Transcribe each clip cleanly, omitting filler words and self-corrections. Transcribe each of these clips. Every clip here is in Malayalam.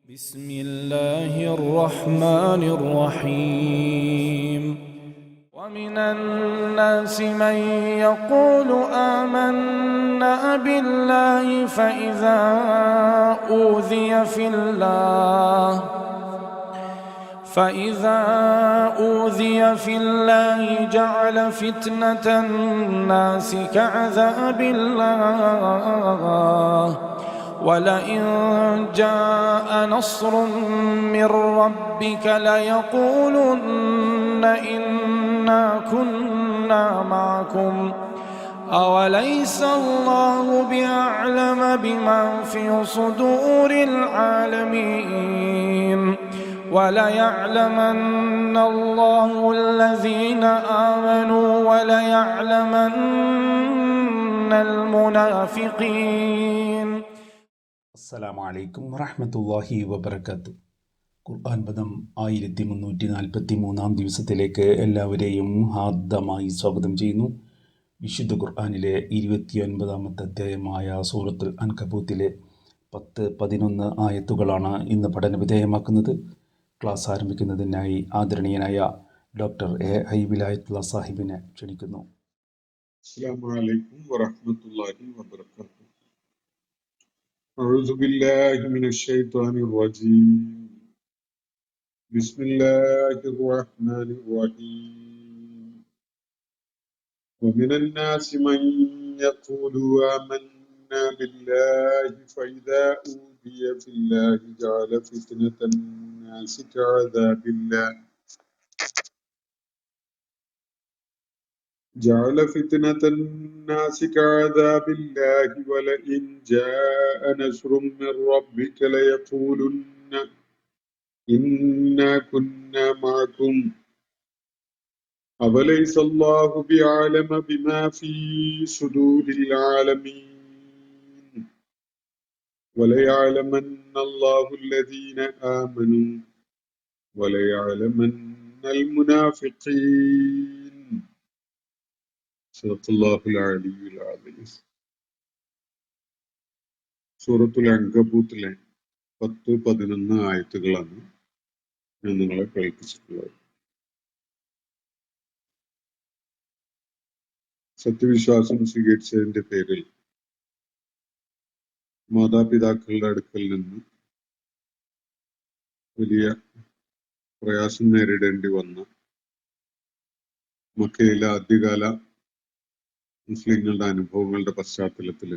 بسم الله الرحمن الرحيم ومن الناس من يقول آمنا بالله فإذا أوذي في الله جعل فتنة الناس كعذاب الله ولئن جاء نصر من ربك ليقولن إنا كنا معكم أوليس الله بأعلم بما في صدور العالمين وليعلمن الله الذين آمنوا وليعلمن المنافقين. അസ്സലാമു അലൈക്കും വറഹ്മത്തുള്ളാഹി വബറകാതുഹു. ഖുർആൻ പദം 1343 ദിവസത്തിലേക്ക് എല്ലാവരെയും ഹാർദമായി സ്വാഗതം ചെയ്യുന്നു. വിശുദ്ധ ഖുർആനിലെ 29-ാമത്തെ അധ്യായമായ സൂറത്തുൽ അൻകബൂത്തിലെ 10-11 ആയത്തുകളാണ് ഇന്ന് പഠനവിധേയമാക്കുന്നത്. ക്ലാസ് ആരംഭിക്കുന്നതിനായി ആദരണീയനായ ഡോക്ടർ എ വിലായത്തുള്ള സാഹിബിനെ ക്ഷണിക്കുന്നു. السلام عليكم ورحمة الله وبركاته. أعوذ بالله من الشيطان الرجيم. بسم الله الرحمن الرحيم. ومن الناس من يقول آمنا بالله فإذا أوذي في الله جعل فتنة الناس كعذاب الله ولئن جاء نصر من ربك ليقولن إنا كنا معكم أوليس الله بأعلم بما في صدور العالمين وليعلمن الله الذين آمنوا وليعلمن المنافقين. സൂറത്തുൽ അൻകബൂത്തിലെ 10-11 ആയത്തുകളാണ് ഞാൻ നിങ്ങളെ കേൾപ്പിച്ചിട്ടുള്ളത്. സത്യവിശ്വാസം സ്വീകരിച്ചതിന്റെ പേരിൽ മാതാപിതാക്കളുടെ അടുക്കൽ നിന്ന് വലിയ പ്രയാസം നേരിടേണ്ടി വന്ന മക്കയിലെ ആദ്യകാല മുസ്ലിങ്ങളുടെ അനുഭവങ്ങളുടെ പശ്ചാത്തലത്തിൽ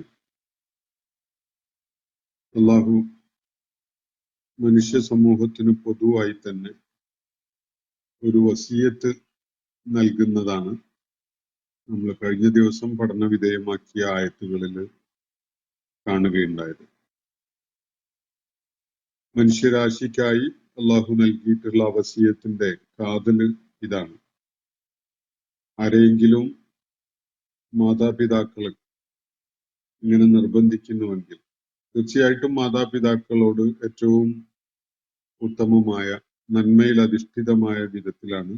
അള്ളാഹു മനുഷ്യ സമൂഹത്തിന് പൊതുവായി തന്നെ ഒരു വസിയത്ത് നൽകുന്നതാണ് നമ്മൾ കഴിഞ്ഞ ദിവസം പഠന വിധേയമാക്കിയ ആയത്തുകളിൽ കാണുകയുണ്ടായത്. മനുഷ്യരാശിക്കായി അള്ളാഹു നൽകിയിട്ടുള്ള വസിയത്തിന്റെ കാതല് ഇതാണ്. ആരെയെങ്കിലും മാതാപിതാക്കൾ ഇങ്ങനെ നിർബന്ധിക്കുന്നുവെങ്കിൽ തീർച്ചയായിട്ടും മാതാപിതാക്കളോട് ഏറ്റവും ഉത്തമമായ നന്മയിൽ അധിഷ്ഠിതമായ വിധത്തിലാണ്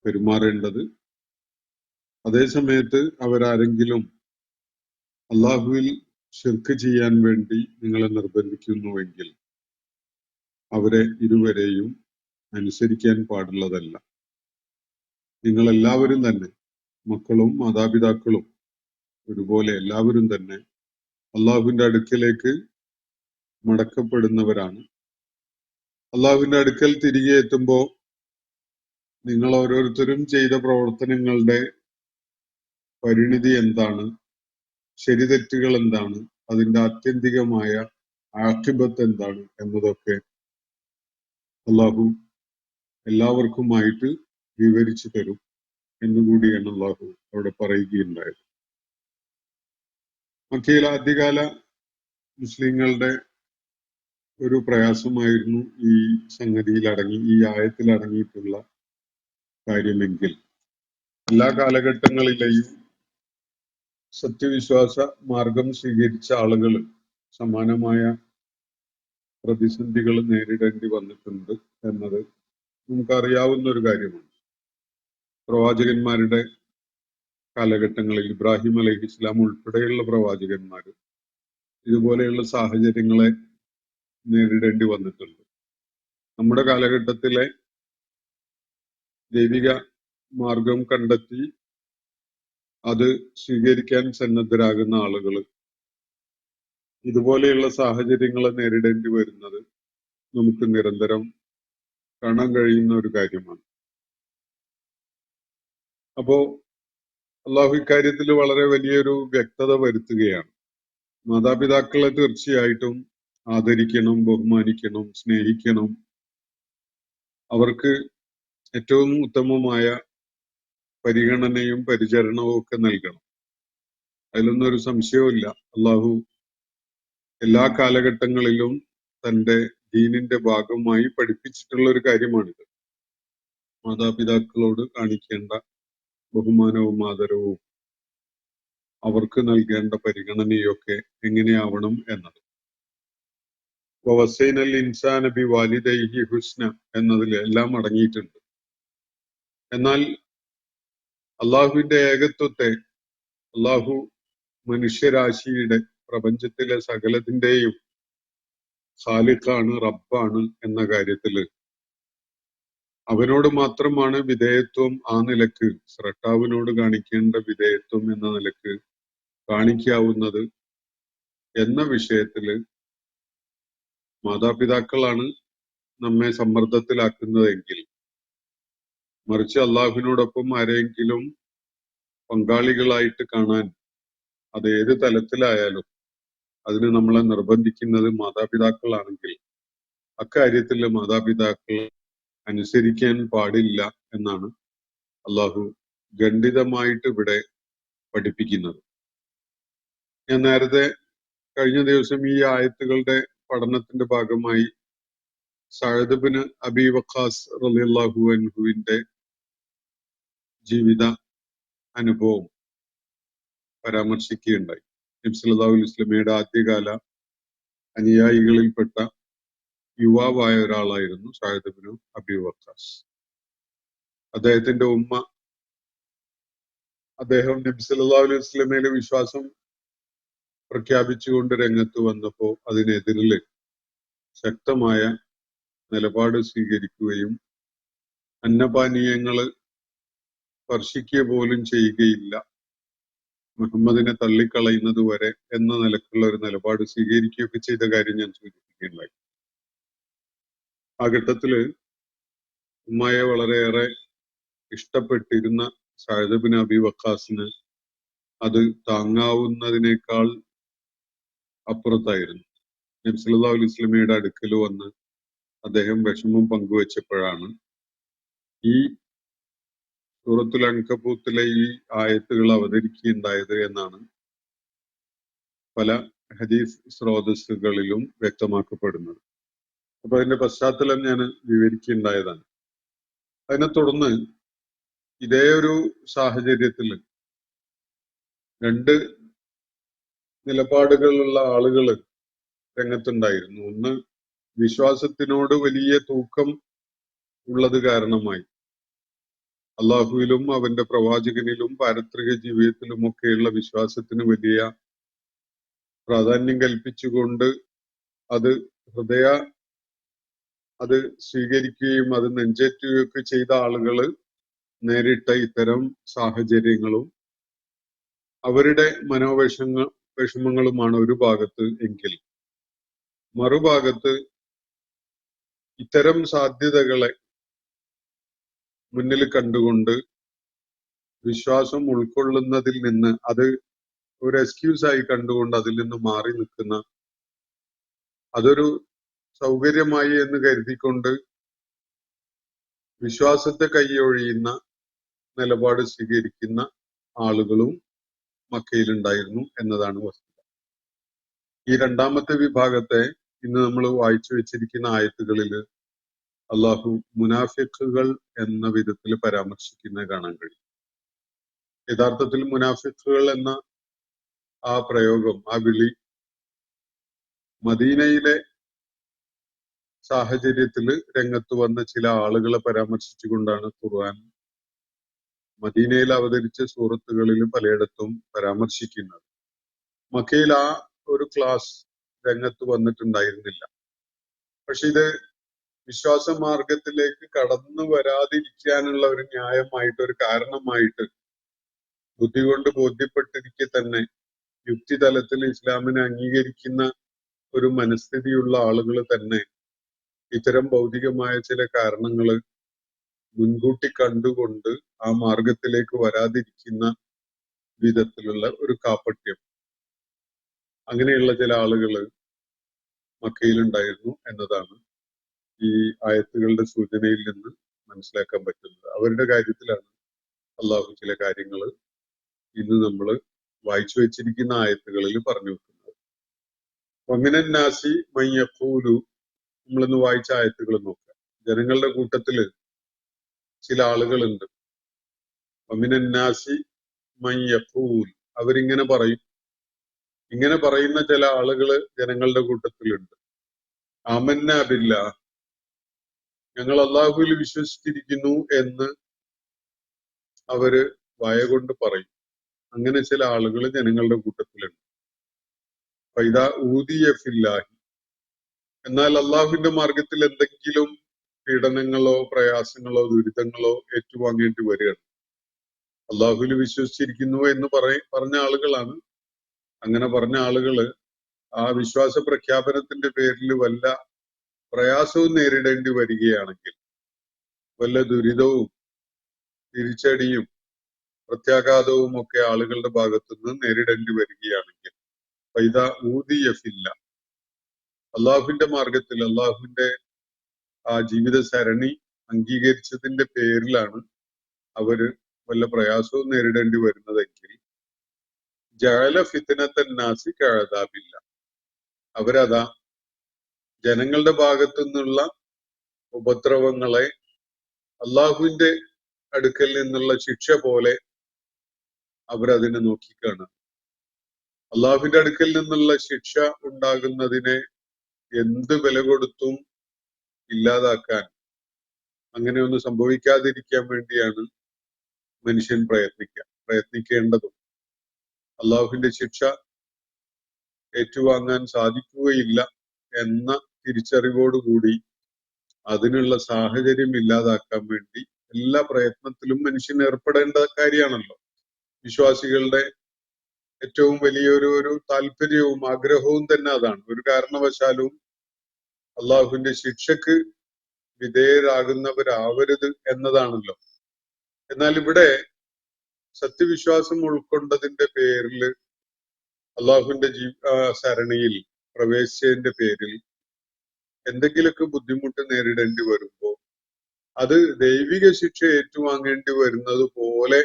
പെരുമാറേണ്ടത്. അതേസമയത്ത് അവരാരെങ്കിലും അള്ളാഹുവിൽ ശിർക്ക് ചെയ്യാൻ വേണ്ടി നിങ്ങളെ നിർബന്ധിക്കുന്നുവെങ്കിൽ അവരെ ഇരുവരെയും അനുസരിക്കാൻ പാടുള്ളതല്ല. നിങ്ങളെല്ലാവരും തന്നെ, മക്കളും മാതാപിതാക്കളും ഒരുപോലെ എല്ലാവരും തന്നെ അള്ളാഹുവിന്റെ അടുക്കലേക്ക് മടക്കപ്പെടുന്നവരാണ്. അള്ളാഹുവിന്റെ അടുക്കൽ തിരികെ എത്തുമ്പോൾ നിങ്ങൾ ഓരോരുത്തരും ചെയ്ത പ്രവർത്തനങ്ങളുടെ പരിണിതി എന്താണ്, ശരിതെറ്റുകൾ എന്താണ്, അതിന്റെ ആത്യന്തികമായ ആഖിബത്ത് എന്താണ് എന്നതൊക്കെ അള്ളാഹു എല്ലാവർക്കുമായിട്ട് വിവരിച്ചു തരും എന്നുകൂടിയാണ് അള്ളാഹു അവിടെ പറയുകയുണ്ടായത്. മക്കയിലെ ആദ്യകാല മുസ്ലിങ്ങളുടെ ഒരു പ്രയാസമായിരുന്നു ഈ സംഗതിയിൽ ഈ ആയത്തിൽ അടങ്ങിയിട്ടുള്ള കാര്യമെങ്കിൽ എല്ലാ കാലഘട്ടങ്ങളിലെയും സത്യവിശ്വാസ മാർഗം സ്വീകരിച്ച ആളുകൾ സമാനമായ പ്രതിസന്ധികൾ നേരിടേണ്ടി വന്നിട്ടുണ്ട് എന്നത് നമുക്കറിയാവുന്ന ഒരു കാര്യമാണ്. പ്രവാചകന്മാരുടെ കാലഘട്ടങ്ങളിൽ ഇബ്രാഹിം അലൈഹിസ്ലാം ഉൾപ്പെടെയുള്ള പ്രവാചകന്മാർ ഇതുപോലെയുള്ള സാഹചര്യങ്ങളെ നേരിടേണ്ടി വന്നിട്ടുണ്ട്. നമ്മുടെ കാലഘട്ടത്തിലെ ദൈവിക മാർഗം കണ്ടെത്തി അത് സ്വീകരിക്കാൻ സന്നദ്ധരാകുന്ന ആളുകൾ ഇതുപോലെയുള്ള സാഹചര്യങ്ങളെ നേരിടേണ്ടി വരുന്നത് നമുക്ക് നിരന്തരം കാണാൻ കഴിയുന്ന ഒരു കാര്യമാണ്. അപ്പോ അള്ളാഹു ഇക്കാര്യത്തിൽ വളരെ വലിയൊരു വ്യക്തത വരുത്തുകയാണ്. മാതാപിതാക്കളെ തീർച്ചയായിട്ടും ആദരിക്കണം, ബഹുമാനിക്കണം, സ്നേഹിക്കണം. അവർക്ക് ഏറ്റവും ഉത്തമമായ പരിഗണനയും പരിചരണവും ഒക്കെ നൽകണം. അതിലൊന്നും ഒരു സംശയവുമില്ല. അള്ളാഹു എല്ലാ കാലഘട്ടങ്ങളിലും തന്റെ ദീനിന്റെ ഭാഗമായി പഠിപ്പിച്ചിട്ടുള്ള ഒരു കാര്യമാണിത്. മാതാപിതാക്കളോട് കാണിക്കേണ്ട ബഹുമാനവും ആദരവും അവർക്ക് നൽകേണ്ട പരിഗണനയൊക്കെ എങ്ങനെയാവണം എന്നത്. വസൈനൽ ഇൻസാന ബി വാലിദൈഹി ഹുസ്ന എന്നതിൽ എല്ലാം അടങ്ങിയിട്ടുണ്ട്. എന്നാൽ അള്ളാഹുവിന്റെ ഏകത്വത്തെ, അള്ളാഹു മനുഷ്യരാശിയുടെ പ്രപഞ്ചത്തിലെ സകലത്തിന്റെയും ഖാലിഖാണ്, റബ്ബാണ് എന്ന കാര്യത്തില് അവനോട് മാത്രമാണ് വിധേയത്വം ആ നിലക്ക്, സ്രഷ്ടാവിനോട് കാണിക്കേണ്ട വിധേയത്വം എന്ന നിലക്ക് കാണിക്കാവുന്നത് എന്ന വിഷയത്തില് മാതാപിതാക്കളാണ് നമ്മെ സമ്മർദ്ദത്തിലാക്കുന്നതെങ്കിൽ, മറിച്ച് അള്ളാഹുവിനോടൊപ്പം ആരെങ്കിലും പങ്കാളികളായിട്ട് കാണാൻ അത് ഏത് തലത്തിലായാലും അതിന് നമ്മളെ നിർബന്ധിക്കുന്നത് മാതാപിതാക്കളാണെങ്കിൽ അക്കാര്യത്തിൽ മാതാപിതാക്കൾ അനുസരിക്കാൻ പാടില്ല എന്നാണ് അള്ളാഹു ഖണ്ഡിതമായിട്ട് ഇവിടെ പഠിപ്പിക്കുന്നത്. ഞാൻ നേരത്തെ കഴിഞ്ഞ ദിവസം ഈ ആയത്തുകളുടെ പഠനത്തിന്റെ ഭാഗമായി സഅദ് ഇബ്നു അബീ വഖാസ് റളിയല്ലാഹു അൻഹുവിന്റെ ജീവിത അനുഭവം പരാമർശിക്കുകയുണ്ടായി. നബി സല്ലല്ലാഹു അലൈഹി വസല്ലമയുടെ ആദ്യകാല അനുയായികളിൽപ്പെട്ട യുവാവായ ഒരാളായിരുന്നു സഅദ് ഇബ്നു അബീ വഖാസ്. അദ്ദേഹത്തിന്റെ ഉമ്മ അദ്ദേഹം നബി സല്ലല്ലാഹു അലൈഹി വസല്ലമയിലെ വിശ്വാസം പ്രഖ്യാപിച്ചുകൊണ്ട് രംഗത്ത് വന്നപ്പോ അതിനെതിരിൽ ശക്തമായ നിലപാട് സ്വീകരിക്കുകയും അന്നപാനീയങ്ങള് സ്പർശിക്കുക പോലും ചെയ്യുകയില്ല, മുഹമ്മദിനെ തള്ളിക്കളയുന്നത് വരെ എന്ന നിലക്കുള്ള ഒരു നിലപാട് സ്വീകരിക്കുകയൊക്കെ ചെയ്ത കാര്യം ഞാൻ സൂചിപ്പിക്കുകയുണ്ടായി. ആ ഘട്ടത്തില് ഉമ്മയെ വളരെയേറെ ഇഷ്ടപ്പെട്ടിരുന്ന സഅദ് ഇബ്നു അബീ വഖാസിന് അത് താങ്ങാവുന്നതിനേക്കാൾ അപ്പുറത്തായിരുന്നു. നബി സല്ലല്ലാഹു അലൈഹി വസല്ലമയുടെ അടുക്കൽ വന്ന് അദ്ദേഹം വിഷമം പങ്കുവെച്ചപ്പോഴാണ് ഈ സൂറത്തുൽ അൻകബൂത്തിലെ ഈ ആയത്തുകൾ അവതരിക്കുകയുണ്ടായത് എന്നാണ് പല ഹദീസ് സ്രോതസ്സുകളിലും വ്യക്തമാക്കപ്പെടുന്നത്. അപ്പൊ അതിന്റെ പശ്ചാത്തലം ഞാൻ വിവരിക്കുകയുണ്ടായതാണ്. അതിനെ തുടർന്ന് ഇതേ ഒരു സാഹചര്യത്തിൽ രണ്ട് നിലപാടുകളുള്ള ആളുകൾ രംഗത്തുണ്ടായിരുന്നു. ഒന്ന്, വിശ്വാസത്തിനോട് വലിയ തൂക്കം ഉള്ളത് കാരണമായി അള്ളാഹുവിലും അവന്റെ പ്രവാചകനിലും പാരത്രിക ജീവിതത്തിലുമൊക്കെയുള്ള വിശ്വാസത്തിന് വലിയ പ്രാധാന്യം കൽപ്പിച്ചുകൊണ്ട് അത് സ്വീകരിക്കുകയും അത് നെഞ്ചേറ്റുകയൊക്കെ ചെയ്ത ആളുകൾ നേരിട്ട ഇത്തരം സാഹചര്യങ്ങളും അവരുടെ വിഷമങ്ങളുമാണ് ഒരു ഭാഗത്ത് എങ്കിൽ, മറുഭാഗത്ത് ഇത്തരം സാധ്യതകളെ മുന്നിൽ കണ്ടുകൊണ്ട് വിശ്വാസം ഉൾക്കൊള്ളുന്നതിൽ നിന്ന് അത് ഒരു എക്സ്ക്യൂസായി കണ്ടുകൊണ്ട് അതിൽ നിന്ന് മാറി നിൽക്കുന്ന, അതൊരു സൗകര്യമായി എന്ന് കരുതിക്കൊണ്ട് വിശ്വാസത്തെ കൈയൊഴിയുന്ന നിലപാട് സ്വീകരിക്കുന്ന ആളുകളും മക്കയിലുണ്ടായിരുന്നു എന്നതാണ് വസ്തുത. ഈ രണ്ടാമത്തെ വിഭാഗത്തെ ഇന്ന് നമ്മൾ വായിച്ചു വെച്ചിരിക്കുന്ന ആയത്തുകളിൽ അള്ളാഹു മുനാഫിഖുകൾ എന്ന വിധത്തിൽ പരാമർശിക്കുന്നത് കാണാൻ കഴിയും. യഥാർത്ഥത്തിൽ മുനാഫിഖുകൾ എന്ന ആ പ്രയോഗം, ആ വിളി മദീനയിലെ സാഹചര്യത്തിൽ രംഗത്ത് വന്ന ചില ആളുകളെ പരാമർശിച്ചുകൊണ്ടാണ് ഖുർആൻ മദീനയിൽ അവതരിച്ച സൂറത്തുകളിൽ പലയിടത്തും പരാമർശിക്കുന്നത്. മക്കയിൽ ആ ഒരു ക്ലാസ് രംഗത്ത് വന്നിട്ടുണ്ടായിരുന്നില്ല. പക്ഷെ ഇത് വിശ്വാസ മാർഗത്തിലേക്ക് കടന്നു വരാതിരിക്കാനുള്ള ഒരു ന്യായമായിട്ട്, ഒരു കാരണമായിട്ട് ബുദ്ധി കൊണ്ട് ബോധ്യപ്പെട്ടിരിക്കെ തന്നെ യുക്തിതലത്തിൽ ഇസ്ലാമിനെ അംഗീകരിക്കുന്ന ഒരു മനസ്ഥിതിയുള്ള ആളുകൾ തന്നെ ഇത്തരം ഭൗതികമായ ചില കാരണങ്ങൾ മുൻകൂട്ടി കണ്ടുകൊണ്ട് ആ മാർഗത്തിലേക്ക് വരാതിരിക്കുന്ന വിധത്തിലുള്ള ഒരു കാപ്പട്യം, അങ്ങനെയുള്ള ചില ആളുകൾ മക്കയിലുണ്ടായിരുന്നു എന്നതാണ് ഈ ആയത്തുകളുടെ സൂചനയിൽ നിന്ന് മനസ്സിലാക്കാൻ പറ്റുന്നത്. അവരുടെ കാര്യത്തിലാണ് അള്ളാഹു ചില കാര്യങ്ങൾ ഇന്ന് നമ്മൾ വായിച്ചു വെച്ചിരിക്കുന്ന ആയത്തുകളിൽ പറഞ്ഞു വെക്കുന്നത്. വമിനൻ നാസി മയ്യഖൂലു, നമ്മളിന്ന് വായിച്ച ആയത്തുകൾ നോക്കുക. ജനങ്ങളുടെ കൂട്ടത്തില് ചില ആളുകളുണ്ട്. വമിനൻ നാസി മയ്യഖൂൽ, അവരിങ്ങനെ പറയും. ഇങ്ങനെ പറയുന്ന ചില ആളുകള് ജനങ്ങളുടെ കൂട്ടത്തിലുണ്ട്. ആമന്ന ബില്ലാഹ്, ഞങ്ങൾ അള്ളാഹുവിൽ വിശ്വസിച്ചിരിക്കുന്നു എന്ന് അവര് വായ കൊണ്ട് പറയും. അങ്ങനെ ചില ആളുകൾ ജനങ്ങളുടെ കൂട്ടത്തിലുണ്ട്. ഫൈദാ ഊദിയ ഫില്ലാഹി, എന്നാൽ അള്ളാഹുവിന്റെ മാർഗത്തിൽ എന്തെങ്കിലും പീഡനങ്ങളോ പ്രയാസങ്ങളോ ദുരിതങ്ങളോ ഏറ്റുവാങ്ങേണ്ടി വരികയാണ്. അള്ളാഹുവിൽ വിശ്വസിച്ചിരിക്കുന്നു എന്ന് പറഞ്ഞ ആളുകളാണ്. അങ്ങനെ പറഞ്ഞ ആളുകള് ആ വിശ്വാസ പ്രഖ്യാപനത്തിന്റെ പേരിൽ വല്ല പ്രയാസവും നേരിടേണ്ടി വരികയാണെങ്കിൽ, വല്ല ദുരിതവും തിരിച്ചടിയും പ്രത്യാഘാതവും ഒക്കെ ആളുകളുടെ ഭാഗത്തുനിന്ന് നേരിടേണ്ടി വരികയാണെങ്കിൽ, ഫൈദാ ഊദിയ ഫില്ല, അള്ളാഹുവിന്റെ മാർഗത്തിൽ അള്ളാഹുവിന്റെ ആ ജീവിത സരണി അംഗീകരിച്ചതിന്റെ പേരിലാണ് അവര് വല്ല പ്രയാസവും നേരിടേണ്ടി വരുന്നതെങ്കിൽ, ജഅല ഫിത്നത്തൻ നാസി കഅദാബില്ല, അവരതാ ജനങ്ങളുടെ ഭാഗത്തു നിന്നുള്ള ഉപദ്രവങ്ങളെ അള്ളാഹുവിന്റെ അടുക്കൽ നിന്നുള്ള ശിക്ഷ പോലെ അവരതിനെ നോക്കിക്കാണ്. അള്ളാഹുവിന്റെ അടുക്കൽ നിന്നുള്ള ശിക്ഷ ഉണ്ടാകുന്നതിനെ എന്ത് വില കൊടുത്തും ഇല്ലാതാക്കാൻ, അങ്ങനെ ഒന്നും സംഭവിക്കാതിരിക്കാൻ വേണ്ടിയാണ് മനുഷ്യൻ പ്രയത്നിക്കേണ്ടതും. അള്ളാഹുവിന്റെ ശിക്ഷ ഏറ്റുവാങ്ങാൻ സാധിക്കുകയില്ല എന്ന തിരിച്ചറിവോടുകൂടി അതിനുള്ള സാഹചര്യം ഇല്ലാതാക്കാൻ വേണ്ടി എല്ലാ പ്രയത്നത്തിലും മനുഷ്യൻ ഏർപ്പെടേണ്ട കാര്യമാണല്ലോ. വിശ്വാസികളുടെ ഏറ്റവും വലിയൊരു താല്പര്യവും ആഗ്രഹവും തന്നെ അതാണ്. ഒരു കാരണവശാലും അള്ളാഹുവിന്റെ ശിക്ഷക്ക് വിധേയരാകുന്നവരാവരുത് എന്നതാണല്ലോ. എന്നാൽ ഇവിടെ സത്യവിശ്വാസം ഉൾക്കൊണ്ടതിന്റെ പേരിൽ അള്ളാഹുവിന്റെ സരണിയിൽ പ്രവേശിച്ചതിന്റെ പേരിൽ എന്തെങ്കിലുമൊക്കെ ബുദ്ധിമുട്ട് നേരിടേണ്ടി വരുമ്പോൾ അത് ദൈവിക ശിക്ഷ ഏറ്റുവാങ്ങേണ്ടി വരുന്നത് പോലെ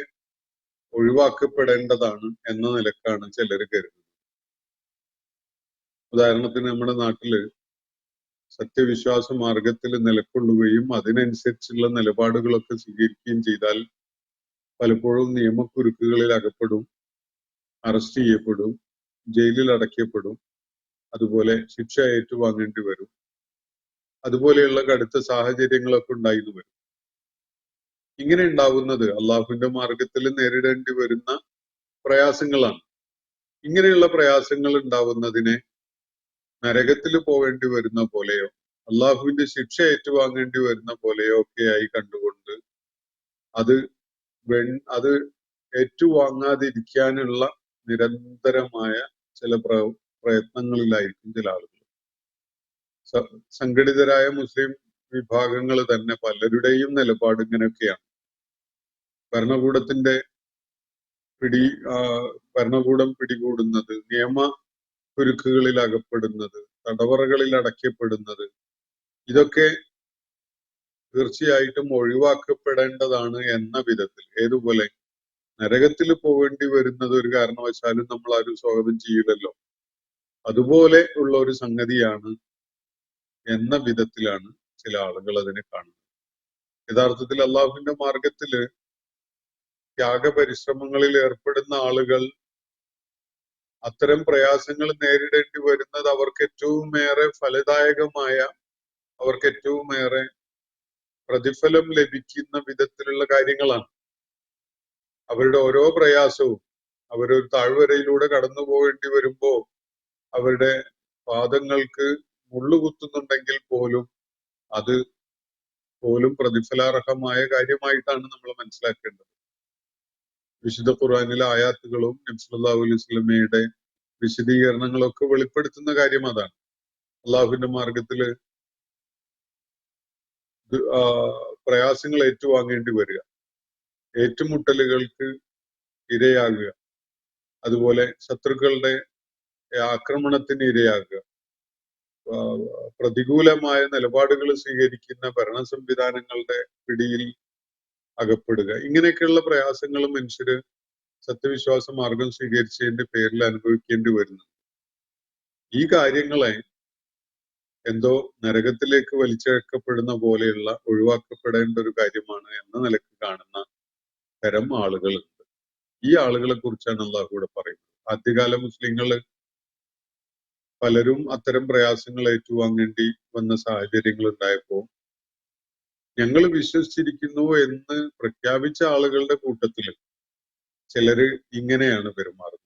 ഒഴിവാക്കപ്പെടേണ്ടതാണ് എന്ന നിലക്കാണ് ചിലർ കരുതുന്നത്. ഉദാഹരണത്തിന് നമ്മുടെ നാട്ടില് സത്യവിശ്വാസ മാർഗത്തിൽ നിലകൊള്ളുകയും അതിനനുസരിച്ചുള്ള നിലപാടുകളൊക്കെ സ്വീകരിക്കുകയും ചെയ്താൽ പലപ്പോഴും നിയമക്കുരുക്കുകളിൽ അകപ്പെടും, അറസ്റ്റ് ചെയ്യപ്പെടും, ജയിലിൽ അടയ്ക്കപ്പെടും, അതുപോലെ ശിക്ഷ ഏറ്റുവാങ്ങേണ്ടി വരും. അതുപോലെയുള്ള കടുത്ത സാഹചര്യങ്ങളൊക്കെ ഉണ്ടായിരുന്നു വരും. ഇങ്ങനെ ഉണ്ടാവുന്നത് അള്ളാഹുവിന്റെ മാർഗത്തിൽ നേരിടേണ്ടി വരുന്ന പ്രയാസങ്ങളാണ്. ഇങ്ങനെയുള്ള പ്രയാസങ്ങൾ ഉണ്ടാവുന്നതിനെ നരകത്തിൽ പോവേണ്ടി വരുന്ന പോലെയോ അള്ളാഹുവിന്റെ ശിക്ഷ ഏറ്റുവാങ്ങേണ്ടി വരുന്ന പോലെയോ ഒക്കെയായി കണ്ടുകൊണ്ട് അത് ഏറ്റുവാങ്ങാതിരിക്കാനുള്ള നിരന്തരമായ ചില പ്രയത്നങ്ങളിലായിരിക്കും ചില ആളുകൾ. സംഘടിതരായ മുസ്ലിം വിഭാഗങ്ങൾ തന്നെ പലരുടെയും നിലപാട് ഇങ്ങനെയൊക്കെയാണ്. ഭരണകൂടം പിടികൂടുന്നത്, നിയമ കുരുക്കുകളിൽ അകപ്പെടുന്നത്, തടവറകളിൽ അടയ്ക്കപ്പെടുന്നത്, ഇതൊക്കെ തീർച്ചയായിട്ടും ഒഴിവാക്കപ്പെടേണ്ടതാണ് എന്ന വിധത്തിൽ. ഏതുപോലെ നരകത്തിൽ പോവേണ്ടി വരുന്നത് ഒരു കാരണവശാലും നമ്മൾ ആരും സ്വാഗതം ചെയ്യില്ലല്ലോ, അതുപോലെ ഉള്ള ഒരു സംഗതിയാണ് എന്ന വിധത്തിലാണ് ചില ആളുകൾ അതിനെ കാണുന്നത്. യഥാർത്ഥത്തിൽ അള്ളാഹുവിന്റെ മാർഗത്തില് ത്യാഗപരിശ്രമങ്ങളിൽ ഏർപ്പെടുന്ന ആളുകൾ അത്തരം പ്രയാസങ്ങൾ നേരിടേണ്ടി വരുന്നത് അവർക്ക് ഏറ്റവും ഏറെ ഫലദായകമായ, അവർക്ക് ഏറ്റവും ഏറെ പ്രതിഫലം ലഭിക്കുന്ന വിധത്തിലുള്ള കാര്യങ്ങളാണ്. അവരുടെ ഓരോ പ്രയാസവും അവരൊരു താഴ്വരയിലൂടെ കടന്നു പോകേണ്ടി വരുമ്പോ അവരുടെ പാദങ്ങൾക്ക് മുള്ളുകുത്തുന്നുണ്ടെങ്കിൽ പോലും അത് പോലും പ്രതിഫലാർഹമായ കാര്യമായിട്ടാണ് നമ്മൾ മനസ്സിലാക്കേണ്ടത്. വിശുദ്ധ ഖുർആനിലെ ആയാത്തുകളും നബി സല്ലല്ലാഹു അലൈഹി വസല്ലമയുടെ വിശദീകരണങ്ങളൊക്കെ വെളിപ്പെടുത്തുന്ന കാര്യം അതാണ്. അള്ളാഹുവിന്റെ മാർഗത്തില് പ്രയാസങ്ങൾ ഏറ്റുവാങ്ങേണ്ടി വരിക, ഏറ്റുമുട്ടലുകൾക്ക് ഇരയാകുക, അതുപോലെ ശത്രുക്കളുടെ ആക്രമണത്തിന് ഇരയാകുക, പ്രതികൂലമായ നിലപാടുകൾ സ്വീകരിക്കുന്ന ഭരണ സംവിധാനങ്ങളുടെ പിടിയിൽ അകപ്പെടുക, ഇങ്ങനെയൊക്കെയുള്ള പ്രയാസങ്ങൾ മനുഷ്യര് സത്യവിശ്വാസ മാർഗം സ്വീകരിച്ചതിന്റെ പേരിൽ അനുഭവിക്കേണ്ടി വരുന്നു. ഈ കാര്യങ്ങളെ എന്തോ നരകത്തിലേക്ക് വലിച്ചേക്കപ്പെടുന്ന പോലെയുള്ള ഒഴിവാക്കപ്പെടേണ്ട ഒരു കാര്യമാണ് എന്ന നിലക്ക് കാണുന്ന തരം ആളുകളുണ്ട്. ഈ ആളുകളെ കുറിച്ചാണ് അള്ളാഹു ഇവിടെ പറയുന്നത്. ആദ്യകാല മുസ്ലിങ്ങള് പലരും അത്തരം പ്രയാസങ്ങൾ ഏറ്റുവാങ്ങേണ്ടി വന്ന സാഹചര്യങ്ങൾ ഉണ്ടായപ്പോ ഞങ്ങൾ വിശ്വസിച്ചിരിക്കുന്നു എന്ന് പ്രഖ്യാപിച്ച ആളുകളുടെ കൂട്ടത്തില് ചിലര് ഇങ്ങനെയാണ് പെരുമാറുന്നത്.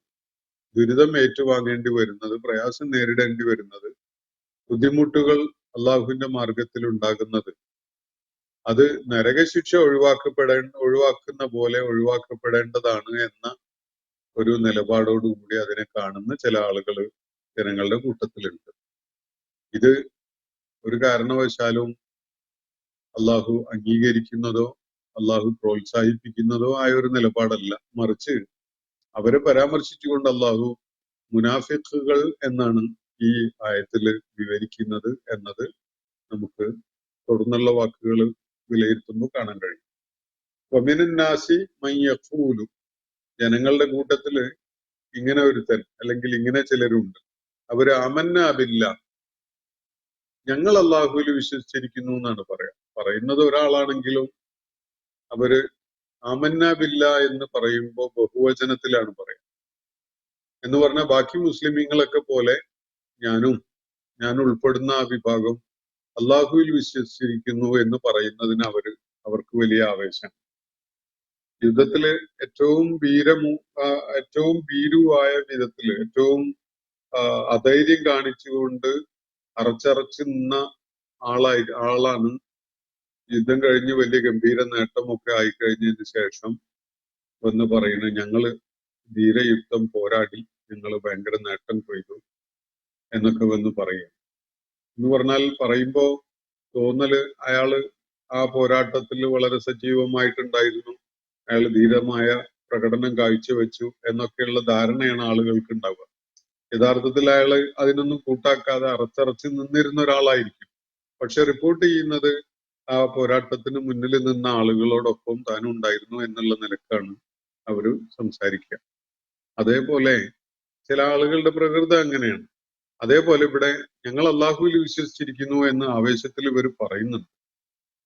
ദുരിതം ഏറ്റുവാങ്ങേണ്ടി വരുന്നത്, പ്രയാസം നേരിടേണ്ടി വരുന്നത്, ബുദ്ധിമുട്ടുകൾ അള്ളാഹുവിന്റെ മാർഗത്തിൽ ഉണ്ടാകുന്നത് അത് നരകശിക്ഷ ഒഴിവാക്കുന്ന പോലെ ഒഴിവാക്കപ്പെടേണ്ടതാണ് എന്ന ഒരു നിലപാടോടുകൂടി അതിനെ കാണുന്ന ചില ആളുകൾ ജനങ്ങളുടെ കൂട്ടത്തിലുണ്ട്. ഇത് ഒരു കാരണവശാലും അള്ളാഹു അംഗീകരിക്കുന്നതോ അള്ളാഹു പ്രോത്സാഹിപ്പിക്കുന്നതോ ആയ ഒരു നിലപാടല്ല. മറിച്ച് അവരെ പരാമർശിച്ചുകൊണ്ട് അള്ളാഹു മുനാഫിഖുകൾ എന്നാണ് ഈ ആയത്തില് വിവരിക്കുന്നത് എന്നത് നമുക്ക് തുടർന്നുള്ള വാക്കുകൾ വിലയിരുത്തുമ്പോൾ കാണാൻ കഴിയും. വമിനന്നാസി മയ്യഖൂലു, ജനങ്ങളുടെ കൂട്ടത്തില് ഇങ്ങനെ ഒരുത്തൻ അല്ലെങ്കിൽ ഇങ്ങനെ ചിലരുണ്ട്. അവര് ആമന്നാ ബില്ലാ, ഞങ്ങൾ അള്ളാഹുവിൽ വിശ്വസിച്ചിരിക്കുന്നു എന്നാണ് പറയുന്നത് ഒരാളാണെങ്കിലും അവര് ആമന്നാ ബില്ലാ എന്ന് പറയുമ്പോൾ ബഹുവചനത്തിലാണ് പറയുന്നത്. എന്ന് പറഞ്ഞാൽ ബാക്കി മുസ്ലിമീങ്ങളൊക്കെ പോലെ ഞാൻ ഉൾപ്പെടുന്ന ആ വിഭാഗം അള്ളാഹുവിൽ വിശ്വസിച്ചിരിക്കുന്നു എന്ന് പറയുന്നതിന് അവർക്ക് വലിയ ആവേശം. യുദ്ധത്തില് ഏറ്റവും ഭീരുവായ വിധത്തില് ഏറ്റവും അധൈര്യം കാണിച്ചുകൊണ്ട് അറച്ചറച്ച് നിന്ന ആളാണ് യുദ്ധം കഴിഞ്ഞ് വലിയ ഗംഭീര നേട്ടമൊക്കെ ആയിക്കഴിഞ്ഞതിന് ശേഷം വന്ന് പറയുന്നത് ഞങ്ങള് ധീരയുക്തം പോരാടി, ഞങ്ങൾ ഭയങ്കര നേട്ടം കൊയ്തു എന്നൊക്കെ വന്ന് പറയും. എന്ന് പറഞ്ഞാൽ പറയുമ്പോ തോന്നല് അയാള് ആ പോരാട്ടത്തിൽ വളരെ സജീവമായിട്ടുണ്ടായിരുന്നു, അയാൾ ധീരമായ പ്രകടനം കാഴ്ചവെച്ചു എന്നൊക്കെയുള്ള ധാരണയാണ് ആളുകൾക്ക് ഉണ്ടാവുക. യഥാർത്ഥത്തിൽ അയാള് അതിനൊന്നും കൂട്ടാക്കാതെ അറച്ചറച്ച് നിന്നിരുന്ന ഒരാളായിരിക്കും. പക്ഷെ റിപ്പോർട്ട് ചെയ്യുന്നത് ആ പോരാട്ടത്തിന് മുന്നിൽ നിന്ന ആളുകളോടൊപ്പം താനും ഉണ്ടായിരുന്നു എന്നുള്ള നിലക്കാണ് അവര് സംസാരിക്കുക. അതേപോലെ ചില ആളുകളുടെ പ്രകൃതം അങ്ങനെയാണ്. അതേപോലെ ഇവിടെ ഞങ്ങൾ അള്ളാഹുവിൽ വിശ്വസിച്ചിരിക്കുന്നു എന്ന ആവേശത്തിൽ ഇവർ പറയുന്നുണ്ട്.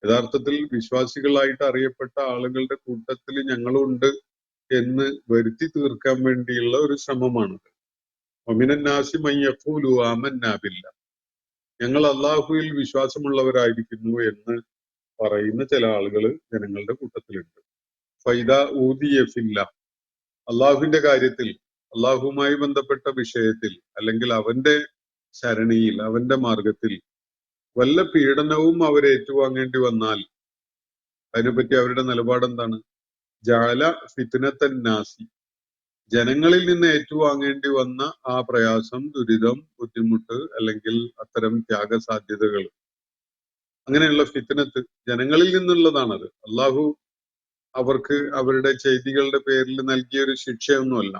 യഥാർത്ഥത്തിൽ വിശ്വാസികളായിട്ട് അറിയപ്പെട്ട ആളുകളുടെ കൂട്ടത്തിൽ ഞങ്ങളുണ്ട് എന്ന് വരുത്തി തീർക്കാൻ വേണ്ടിയുള്ള ഒരു ശ്രമമാണത്. വമിനന്നാസി മയ്യഖൂലു ആമന്നാ ബില്ലാ, ഞങ്ങൾ അള്ളാഹുവിൽ വിശ്വാസമുള്ളവരായിരിക്കുന്നു എന്ന് പറയുന്ന ചില ആളുകൾ ജനങ്ങളുടെ കൂട്ടത്തിലുണ്ട്. ഫൈദാ ഊദിയ ഫില്ലാ, അള്ളാഹുവിന്റെ കാര്യത്തിൽ, അള്ളാഹുവുമായി ബന്ധപ്പെട്ട വിഷയത്തിൽ അല്ലെങ്കിൽ അവന്റെ ശരണിയിൽ, അവന്റെ മാർഗത്തിൽ വല്ല പീഡനവും അവർ ഏറ്റുവാങ്ങേണ്ടി വന്നാൽ അതിനെപ്പറ്റി അവരുടെ നിലപാടെന്താണ്? ജഅല ഫിത്നത്തന്നാസി, ജനങ്ങളിൽ നിന്ന് ഏറ്റുവാങ്ങേണ്ടി വന്ന ആ പ്രയാസം, ദുരിതം, ബുദ്ധിമുട്ട് അല്ലെങ്കിൽ അത്തരം ത്യാഗസാധ്യതകൾ, അങ്ങനെയുള്ള ഫിത്നത്ത് ജനങ്ങളിൽ നിന്നുള്ളതാണത്. അള്ളാഹു അവർക്ക് അവരുടെ ചെയ്തികളുടെ പേരിൽ നൽകിയ ഒരു ശിക്ഷയൊന്നുമല്ല.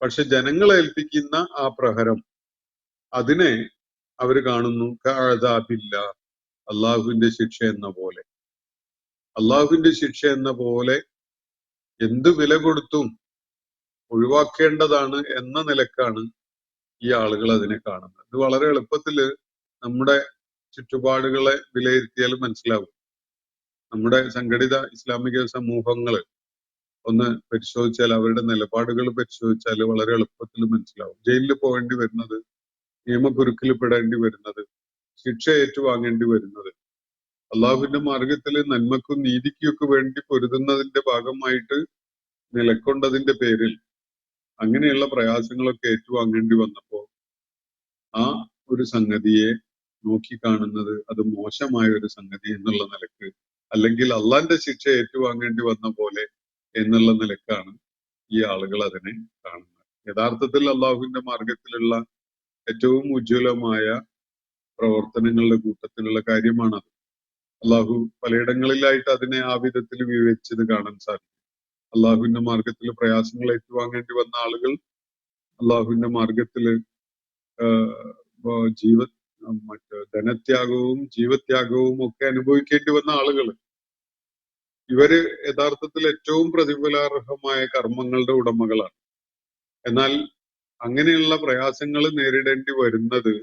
പക്ഷെ ജനങ്ങളെ ഏൽപ്പിക്കുന്ന ആ പ്രഹരം, അതിനെ അവർ കാണുന്നു കഅദാബില്ല, അള്ളാഹുവിന്റെ ശിക്ഷ എന്ന പോലെ. അള്ളാഹുവിന്റെ ശിക്ഷ എന്ന പോലെ എന്ത് വില കൊടുത്തും ഒഴിവാക്കേണ്ടതാണ് എന്ന നിലക്കാണ് ഈ ആളുകൾ അതിനെ കാണുന്നത്. ഇത് വളരെ എളുപ്പത്തില് നമ്മുടെ ചുറ്റുപാടുകളെ വിലയിരുത്തിയാൽ മനസ്സിലാവും. നമ്മുടെ സംഘടിത ഇസ്ലാമിക സമൂഹങ്ങൾ ഒന്ന് പരിശോധിച്ചാൽ, അവരുടെ നിലപാടുകൾ പരിശോധിച്ചാൽ വളരെ എളുപ്പത്തിൽ മനസ്സിലാവും. ജയിലിൽ പോകേണ്ടി വരുന്നത്, നിയമക്കുരുക്കിൽ പെടേണ്ടി വരുന്നത്, ശിക്ഷ ഏറ്റുവാങ്ങേണ്ടി വരുന്നത്, അള്ളാഹുവിന്റെ മാർഗത്തിൽ നന്മക്കും നീതിക്കൊക്കെ വേണ്ടി പൊരുതുന്നതിന്റെ ഭാഗമായിട്ട് നിലക്കൊണ്ടതിന്റെ പേരിൽ അങ്ങനെയുള്ള പ്രയാസങ്ങളൊക്കെ ഏറ്റുവാങ്ങേണ്ടി വന്നപ്പോ ആ ഒരു സംഗതിയെ നോക്കിക്കാണുന്നത് അത് മോശമായ ഒരു സംഗതി എന്നുള്ള നിലക്ക്, അല്ലെങ്കിൽ അള്ളാന്റെ ശിക്ഷ ഏറ്റുവാങ്ങേണ്ടി വന്ന പോലെ എന്നുള്ള നിലക്കാണ് ഈ ആളുകൾ അതിനെ കാണുന്നത്. യഥാർത്ഥത്തിൽ അള്ളാഹുവിന്റെ മാർഗത്തിലുള്ള ഏറ്റവും ഉജ്ജ്വലമായ പ്രവർത്തനങ്ങളുടെ കൂട്ടത്തിലുള്ള കാര്യമാണത്. അള്ളാഹു പലയിടങ്ങളിലായിട്ട് അതിനെ ആ വിധത്തിൽ വിവരിച്ചത് കാണാൻ സാധിക്കും. അള്ളാഹുവിന്റെ മാർഗത്തിൽ പ്രയാസങ്ങൾ ഏറ്റുവാങ്ങേണ്ടി വന്ന ആളുകൾ, അള്ളാഹുവിന്റെ മാർഗത്തില് മറ്റ് ധനത്യാഗവും ജീവത്യാഗവും ഒക്കെ അനുഭവിക്കേണ്ടി വന്ന ആളുകൾ, ഇവര് യഥാർത്ഥത്തിൽ ഏറ്റവും പ്രതിഫലാർഹമായ കർമ്മങ്ങളുടെ ഉടമകളാണ്. എന്നാൽ അങ്ങനെയുള്ള പ്രയാസങ്ങൾ നേരിടേണ്ടി വരുന്നത്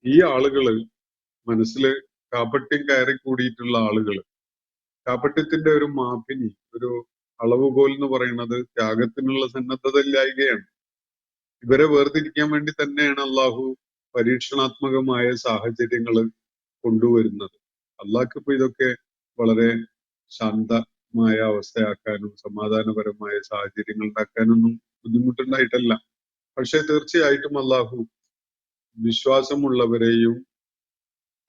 ഈ ആളുകള് മനസ്സില് കാപട്യം കയറി കൂടിയിട്ടുള്ള ആളുകൾ. കാപട്യത്തിന്റെ ഒരു മാപിനി, ഒരു അളവുകോൽ എന്ന് പറയുന്നത് ത്യാഗത്തിനുള്ള സന്നദ്ധത ഇല്ലായ്കയാണ്. ഇവരെ വേർതിരിക്കാൻ വേണ്ടി തന്നെയാണ് അള്ളാഹു പരീക്ഷണാത്മകമായ സാഹചര്യങ്ങൾ കൊണ്ടുവരുന്നത്. അള്ളാഹ്ക്ക് ഇപ്പൊ ഇതൊക്കെ വളരെ ശാന്തമായ അവസ്ഥയാക്കാനും സമാധാനപരമായ സാഹചര്യങ്ങൾ ഉണ്ടാക്കാനൊന്നും ബുദ്ധിമുട്ടുണ്ടായിട്ടല്ല. പക്ഷെ തീർച്ചയായിട്ടും അള്ളാഹു വിശ്വാസമുള്ളവരെയും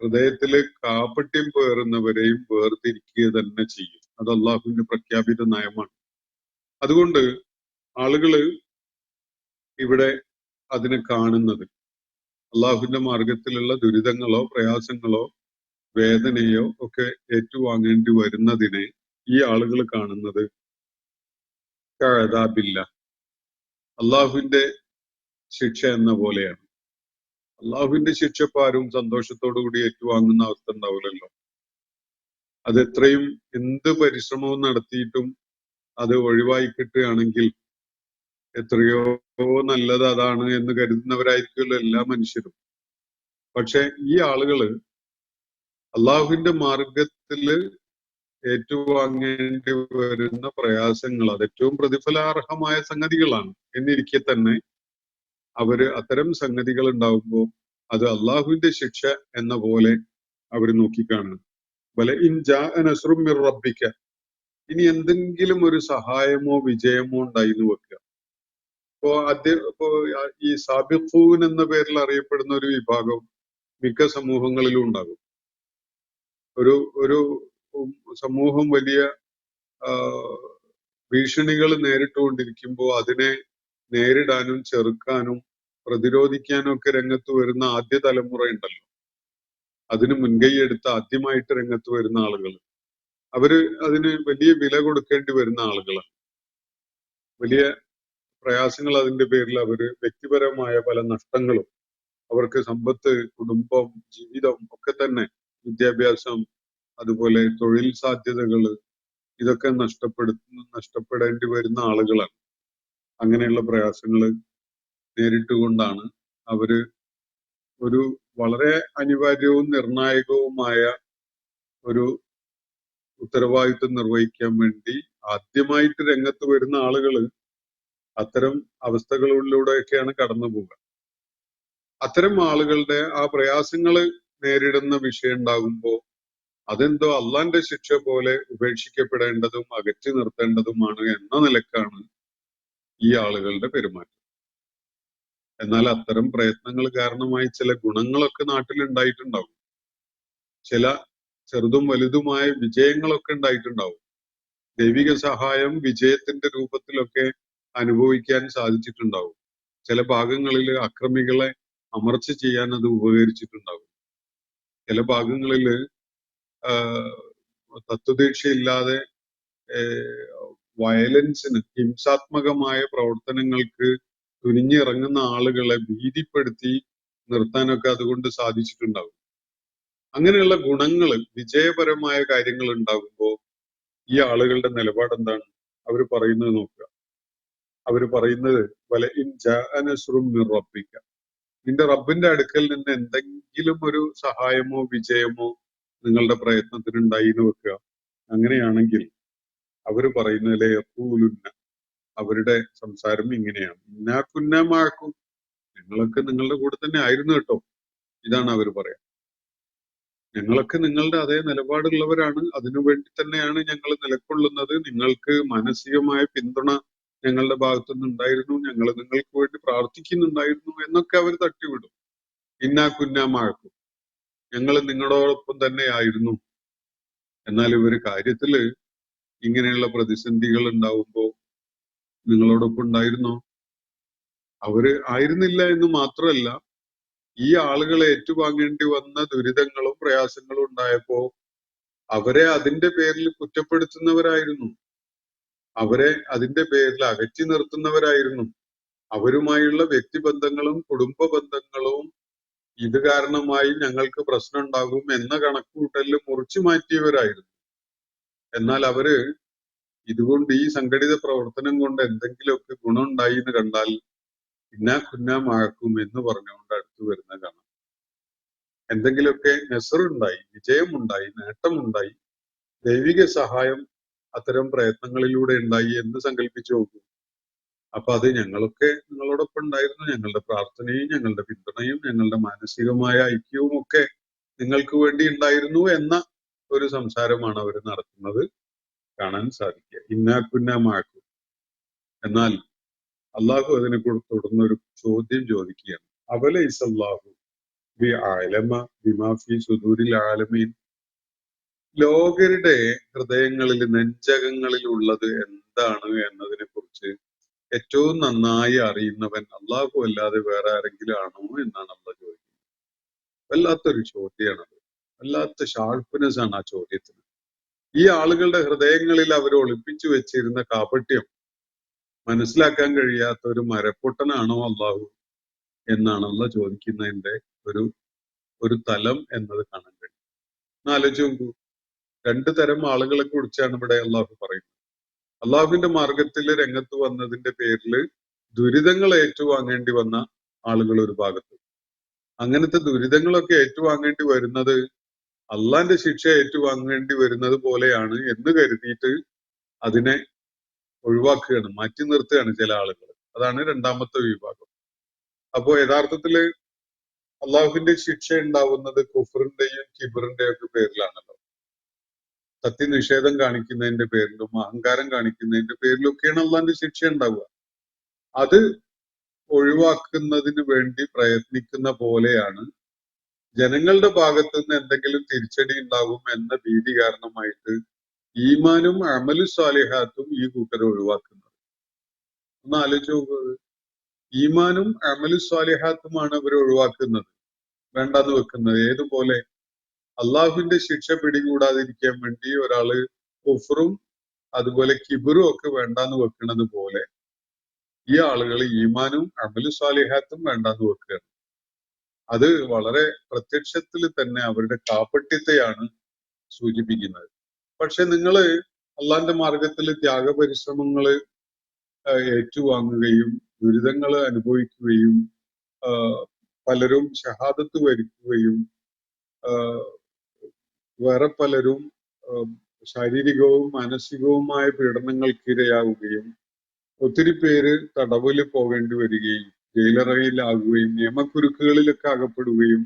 ഹൃദയത്തില് കാപട്യം പേറുന്നവരെയും വേർതിരിക്കുക തന്നെ ചെയ്യും. അത് അള്ളാഹുവിന്റെ പ്രഖ്യാപിത നയമാണ്. അതുകൊണ്ട് ആളുകള് ഇവിടെ അതിനെ കാണുന്നത്, അള്ളാഹുവിന്റെ മാർഗത്തിലുള്ള ദുരിതങ്ങളോ പ്രയാസങ്ങളോ വേദനയോ ഒക്കെ ഏറ്റുവാങ്ങേണ്ടി വരുന്നതിനെ ഈ ആളുകൾ കാണുന്നത് കഅദാബില്ല, അള്ളാഹുവിന്റെ ശിക്ഷ എന്ന പോലെയാണ്. അള്ളാഹുവിന്റെ ശിക്ഷപ്പാരും സന്തോഷത്തോടു കൂടി ഏറ്റുവാങ്ങുന്ന അവസ്ഥ ഉണ്ടാവില്ലല്ലോ. അത് എത്രയും എന്ത് പരിശ്രമവും നടത്തിയിട്ടും അത് ഒഴിവായി കിട്ടുകയാണെങ്കിൽ എത്രയോ നല്ലത് അതാണ് എന്ന് കരുതുന്നവരായിരിക്കുമല്ലോ എല്ലാ മനുഷ്യരും. പക്ഷെ ഈ ആളുകള് അള്ളാഹുവിന്റെ മാർഗത്തില് ഏറ്റുവാങ്ങേണ്ടി വരുന്ന പ്രയാസങ്ങൾ അത് ഏറ്റവും പ്രതിഫലാർഹമായ സംഗതികളാണ് എന്നിരിക്കെ തന്നെ അവര് അത്തരം സംഗതികൾ ഉണ്ടാവുമ്പോൾ അത് അള്ളാഹുവിന്റെ ശിക്ഷ എന്ന പോലെ അവർ നോക്കിക്കാണുന്നു. വല ഇൻ ജാ നസ്റും മിർ റബ്ബിക, ഇനി എന്തെങ്കിലും ഒരു സഹായമോ വിജയമോ ഉണ്ടായിന്ന് വെക്കുക. ഇപ്പോ ഈ സാബിഖൂൻ എന്ന പേരിൽ അറിയപ്പെടുന്ന ഒരു വിഭാഗം മിക്ക സമൂഹങ്ങളിലും ഉണ്ടാകും. ഒരു സമൂഹം വലിയ ഭീഷണികൾ നേരിട്ടുകൊണ്ടിരിക്കുമ്പോൾ അതിനെ നേരിടാനും ചെറുക്കാനും പ്രതിരോധിക്കാനും ഒക്കെ രംഗത്ത് വരുന്ന ആദ്യ തലമുറ ഉണ്ടല്ലോ, അതിന് മുൻകൈയെടുത്ത് ആദ്യമായിട്ട് രംഗത്ത് വരുന്ന ആളുകൾ, അവര് അതിന് വലിയ വില കൊടുക്കേണ്ടി വരുന്ന ആളുകളാണ്. വലിയ പ്രയാസങ്ങൾ അതിന്റെ പേരിൽ അവര് വ്യക്തിപരമായ പല നഷ്ടങ്ങളും, അവർക്ക് സമ്പത്ത്, കുടുംബം, ജീവിതം ഒക്കെ തന്നെ, വിദ്യാഭ്യാസം, അതുപോലെ തൊഴിൽ സാധ്യതകള്, ഇതൊക്കെ നഷ്ടപ്പെടേണ്ടി വരുന്ന ആളുകളാണ്. അങ്ങനെയുള്ള പ്രയാസങ്ങൾ നേരിട്ടുകൊണ്ടാണ് അവര് ഒരു വളരെ അനിവാര്യവും നിർണായകവുമായ ഒരു ഉത്തരവാദിത്വം നിർവഹിക്കാൻ വേണ്ടി ആദ്യമായിട്ട് രംഗത്ത് വരുന്ന ആളുകള് അത്തരം അവസ്ഥകളിലൂടെയൊക്കെയാണ് കടന്നു പോവുക. അത്തരം ആളുകളുടെ ആ പ്രയാസങ്ങള് നേരിടുന്ന വിഷയം ഉണ്ടാകുമ്പോൾ അതെന്തോ അള്ളാന്റെ ശിക്ഷ പോലെ ഉപേക്ഷിക്കപ്പെടേണ്ടതും അകറ്റി നിർത്തേണ്ടതുമാണ് എന്ന നിലക്കാണ് ഈ ആളുകളുടെ പെരുമാറ്റം. എന്നാൽ അത്തരം പ്രയത്നങ്ങൾ കാരണമായി ചില ഗുണങ്ങളൊക്കെ നാട്ടിൽ ഉണ്ടായിട്ടുണ്ടാവും. ചില ചെറുതും വലുതുമായ വിജയങ്ങളൊക്കെ ഉണ്ടായിട്ടുണ്ടാവും. ദൈവിക സഹായം വിജയത്തിന്റെ രൂപത്തിലൊക്കെ അനുഭവിക്കാൻ സാധിച്ചിട്ടുണ്ടാവും. ചില ഭാഗങ്ങളിൽ അക്രമികളെ അമർച്ച ചെയ്യാൻ അത് ഉപകരിച്ചിട്ടുണ്ടാവും. ചില ഭാഗങ്ങളിൽ തത്വദീക്ഷയില്ലാതെ വയലൻസിന്, ഹിംസാത്മകമായ പ്രവർത്തനങ്ങൾക്ക് തുനിഞ്ഞിറങ്ങുന്ന ആളുകളെ ഭീതിപ്പെടുത്തി നിർത്താനൊക്കെ അതുകൊണ്ട് സാധിച്ചിട്ടുണ്ടാവും. അങ്ങനെയുള്ള ഗുണങ്ങൾ, വിജയപരമായ കാര്യങ്ങൾ ഉണ്ടാകുമ്പോൾ ഈ ആളുകളുടെ നിലപാട് എന്താണ്? അവർ പറയുന്നത് നോക്കുക. അവർ പറയുന്നത് വല ഇൻ ജാഅ നസ്റും മിർ റബ്ബിക, നിന്റെ റബ്ബിന്റെ അടുക്കൽ നിന്ന് എന്തെങ്കിലും ഒരു സഹായമോ വിജയമോ നിങ്ങളുടെ പ്രയത്നത്തിനുണ്ടായി എന്ന് വെക്കുക. അങ്ങനെയാണെങ്കിൽ അവര് പറയുന്നതിലെ യഖൂലുന്ന, അവരുടെ സംസാരം ഇങ്ങനെയാണ്, ഇന്നാ കുന്നാ മഅക്കും, ഞങ്ങളൊക്കെ നിങ്ങളുടെ കൂടെ തന്നെ ആയിരുന്നു കേട്ടോ. ഇതാണ് അവർ പറയാം. ഞങ്ങളൊക്കെ നിങ്ങളുടെ അതേ നിലപാടുള്ളവരാണ്, അതിനുവേണ്ടി തന്നെയാണ് ഞങ്ങൾ നിലകൊള്ളുന്നത്. നിങ്ങൾക്ക് മാനസികമായ പിന്തുണ ഞങ്ങളുടെ ഭാഗത്തുനിന്ന് ഉണ്ടായിരുന്നു, ഞങ്ങൾ നിങ്ങൾക്ക് വേണ്ടി പ്രാർത്ഥിക്കുന്നുണ്ടായിരുന്നു എന്നൊക്കെ അവർ തട്ടിവിടും. ഇന്നാ കുന്നാ മഅക്കും. ഞങ്ങൾ നിങ്ങളോടൊപ്പം തന്നെയായിരുന്നു. എന്നാൽ ഇവര് കാര്യത്തില് ഇങ്ങനെയുള്ള പ്രതിസന്ധികൾ ഉണ്ടാവുമ്പോ നിങ്ങളോടൊപ്പം ഉണ്ടായിരുന്നോ? അവര് ആയിരുന്നില്ല എന്ന് മാത്രമല്ല, ഈ ആളുകൾ ഏറ്റുവാങ്ങേണ്ടി വന്ന ദുരിതങ്ങളും പ്രയാസങ്ങളും ഉണ്ടായപ്പോ അവരെ അതിന്റെ പേരിൽ കുറ്റപ്പെടുത്തുന്നവരായിരുന്നു. അവരെ അതിന്റെ പേരിൽ അകറ്റി നിർത്തുന്നവരായിരുന്നു. അവരുമായുള്ള വ്യക്തിബന്ധങ്ങളും കുടുംബ ബന്ധങ്ങളും ഇത് കാരണമായി ഞങ്ങൾക്ക് പ്രശ്നം ഉണ്ടാകും എന്ന കണക്കുകൂട്ടലിൽ മുറിച്ചു മാറ്റിയവരായിരുന്നു. എന്നാൽ അവര് ഇതുകൊണ്ട് ഈ സംഘടിത പ്രവർത്തനം കൊണ്ട് എന്തെങ്കിലുമൊക്കെ ഗുണമുണ്ടായി എന്ന് കണ്ടാൽ ഇന്നാ കുന്നാ മാക്കും എന്ന് പറഞ്ഞുകൊണ്ട് അടുത്തു വരുന്ന കാണാം. എന്തെങ്കിലുമൊക്കെ നെസറുണ്ടായി, വിജയമുണ്ടായി, നേട്ടമുണ്ടായി, ദൈവിക സഹായം അത്തരം പ്രയത്നങ്ങളിലൂടെ ഉണ്ടായി എന്ന് സങ്കല്പിച്ചു നോക്കൂ. അപ്പൊ അത് ഞങ്ങളൊക്കെ നിങ്ങളോടൊപ്പം ഉണ്ടായിരുന്നു, ഞങ്ങളുടെ പ്രാർത്ഥനയും ഞങ്ങളുടെ പിന്തുണയും ഞങ്ങളുടെ മാനസികമായ ഐക്യവും ഒക്കെ നിങ്ങൾക്ക് വേണ്ടി ഉണ്ടായിരുന്നു എന്ന ഒരു സംസാരമാണ് അവർ നടത്തുന്നത് കാണാൻ സാധിക്കുക. ഇന്നാ കുന്നാ മാക്കും. എന്നാൽ അള്ളാഹു അതിനെ തുടർന്ന് ഒരു ചോദ്യം ചോദിക്കുകയാണ്. അവലൈസ അല്ലാഹു ബിഅഅലമ ബിമാ ഫീ സുദൂരിൽ ആലമീൻ. ലോകരുടെ ഹൃദയങ്ങളിൽ നെഞ്ചകങ്ങളിൽ ഉള്ളത് എന്താണ് എന്നതിനെ കുറിച്ച് ഏറ്റവും നന്നായി അറിയുന്നവൻ അള്ളാഹു അല്ലാതെ വേറെ ആരെങ്കിലും ആണോ എന്നാണ് അള്ളാഹ് ചോദിക്കുന്നത്. വല്ലാത്തൊരു ചോദ്യമാണത്. വല്ലാത്ത ഷാർപ്പ്നെസ് ആണ് ആ ചോദ്യത്തിന്. ഈ ആളുകളുടെ ഹൃദയങ്ങളിൽ അവർ ഒളിപ്പിച്ചു വെച്ചിരുന്ന കാപട്യം മനസ്സിലാക്കാൻ കഴിയാത്ത ഒരു മരപ്പൊട്ടനാണോ അള്ളാഹു എന്നാണ് അള്ളാഹ് ചോദിക്കുന്നതിന്റെ ഒരു തലം എന്നത് കാണാൻ കഴിയും. എന്നാലോചിച്ച് നോക്കൂ, രണ്ടു തരം ആളുകളെ കുറിച്ചാണ് ഇവിടെ അള്ളാഹു പറയുന്നത്. അള്ളാഹുവിന്റെ മാർഗത്തിൽ രംഗത്ത് വന്നതിന്റെ പേരിൽ ദുരിതങ്ങൾ ഏറ്റുവാങ്ങേണ്ടി വന്ന ആളുകൾ ഒരു ഭാഗത്ത്. അങ്ങനത്തെ ദുരിതങ്ങളൊക്കെ ഏറ്റുവാങ്ങേണ്ടി വരുന്നത് അള്ളാന്റെ ശിക്ഷ ഏറ്റുവാങ്ങേണ്ടി വരുന്നത് പോലെയാണ് എന്ന് കരുതിയിട്ട് അതിനെ ഒഴിവാക്കുകയാണ്, മാറ്റി നിർത്തുകയാണ് ചില ആളുകൾ. അതാണ് രണ്ടാമത്തെ വിഭാഗം. അപ്പോ യഥാർത്ഥത്തില് അള്ളാഹുവിന്റെ ശിക്ഷ ഉണ്ടാവുന്നത് കുഫറിന്റെയും കിബറിന്റെയും ഒക്കെ പേരിലാണല്ലോ. സത്യനിഷേധം കാണിക്കുന്നതിന്റെ പേരിലും അഹങ്കാരം കാണിക്കുന്നതിന്റെ പേരിലും ഒക്കെയാണ് അള്ളാഹിന്റെ ശിക്ഷ ഉണ്ടാവുക. അത് ഒഴിവാക്കുന്നതിന് വേണ്ടി പ്രയത്നിക്കുന്ന പോലെയാണ് ജനങ്ങളുടെ ഭാഗത്തു നിന്ന് എന്തെങ്കിലും തിരിച്ചടി ഉണ്ടാകും എന്ന ഭീതി കാരണമായിട്ട് ഈമാനും അമലു സ്വാലിഹാത്തും ഈ കൂട്ടരെ ഒഴിവാക്കുന്നത്. ഒന്ന് ആലോചിച്ച് നോക്കുന്നത്. ഈമാനും അമലു സ്വാലിഹാത്തുമാണ് അവർ ഒഴിവാക്കുന്നത്, വേണ്ടാന്ന് വെക്കുന്നത്. ഏതുപോലെ അള്ളാഹുവിന്റെ ശിക്ഷ പിടികൂടാതിരിക്കാൻ വേണ്ടി ഒരാള് കുഫറും അതുപോലെ കിബറും ഒക്കെ വേണ്ടാന്ന് വെക്കുന്നത് പോലെ ഈ ആളുകൾ ഈമാനും അമലു സ്വാലിഹാത്തും വേണ്ടാന്ന് വെക്കുകയാണ്. അത് വളരെ പ്രത്യക്ഷത്തിൽ തന്നെ അവരുടെ കാപട്യത്തെയാണ് സൂചിപ്പിക്കുന്നത്. പക്ഷെ നിങ്ങള് അള്ളാന്റെ മാർഗത്തിൽ ത്യാഗപരിശ്രമങ്ങള് ഏറ്റുവാങ്ങുകയും ദുരിതങ്ങൾ അനുഭവിക്കുകയും പലരും ഷഹാദത്ത് വരിക്കുകയും വേറെ പലരും ശാരീരികവും മാനസികവുമായ പീഡനങ്ങൾക്കിരയാവുകയും ഒത്തിരി പേര് തടവിൽ പോകേണ്ടി വരികയും ജയിലറയിലാകുകയും നിയമക്കുരുക്കുകളിലൊക്കെ അകപ്പെടുകയും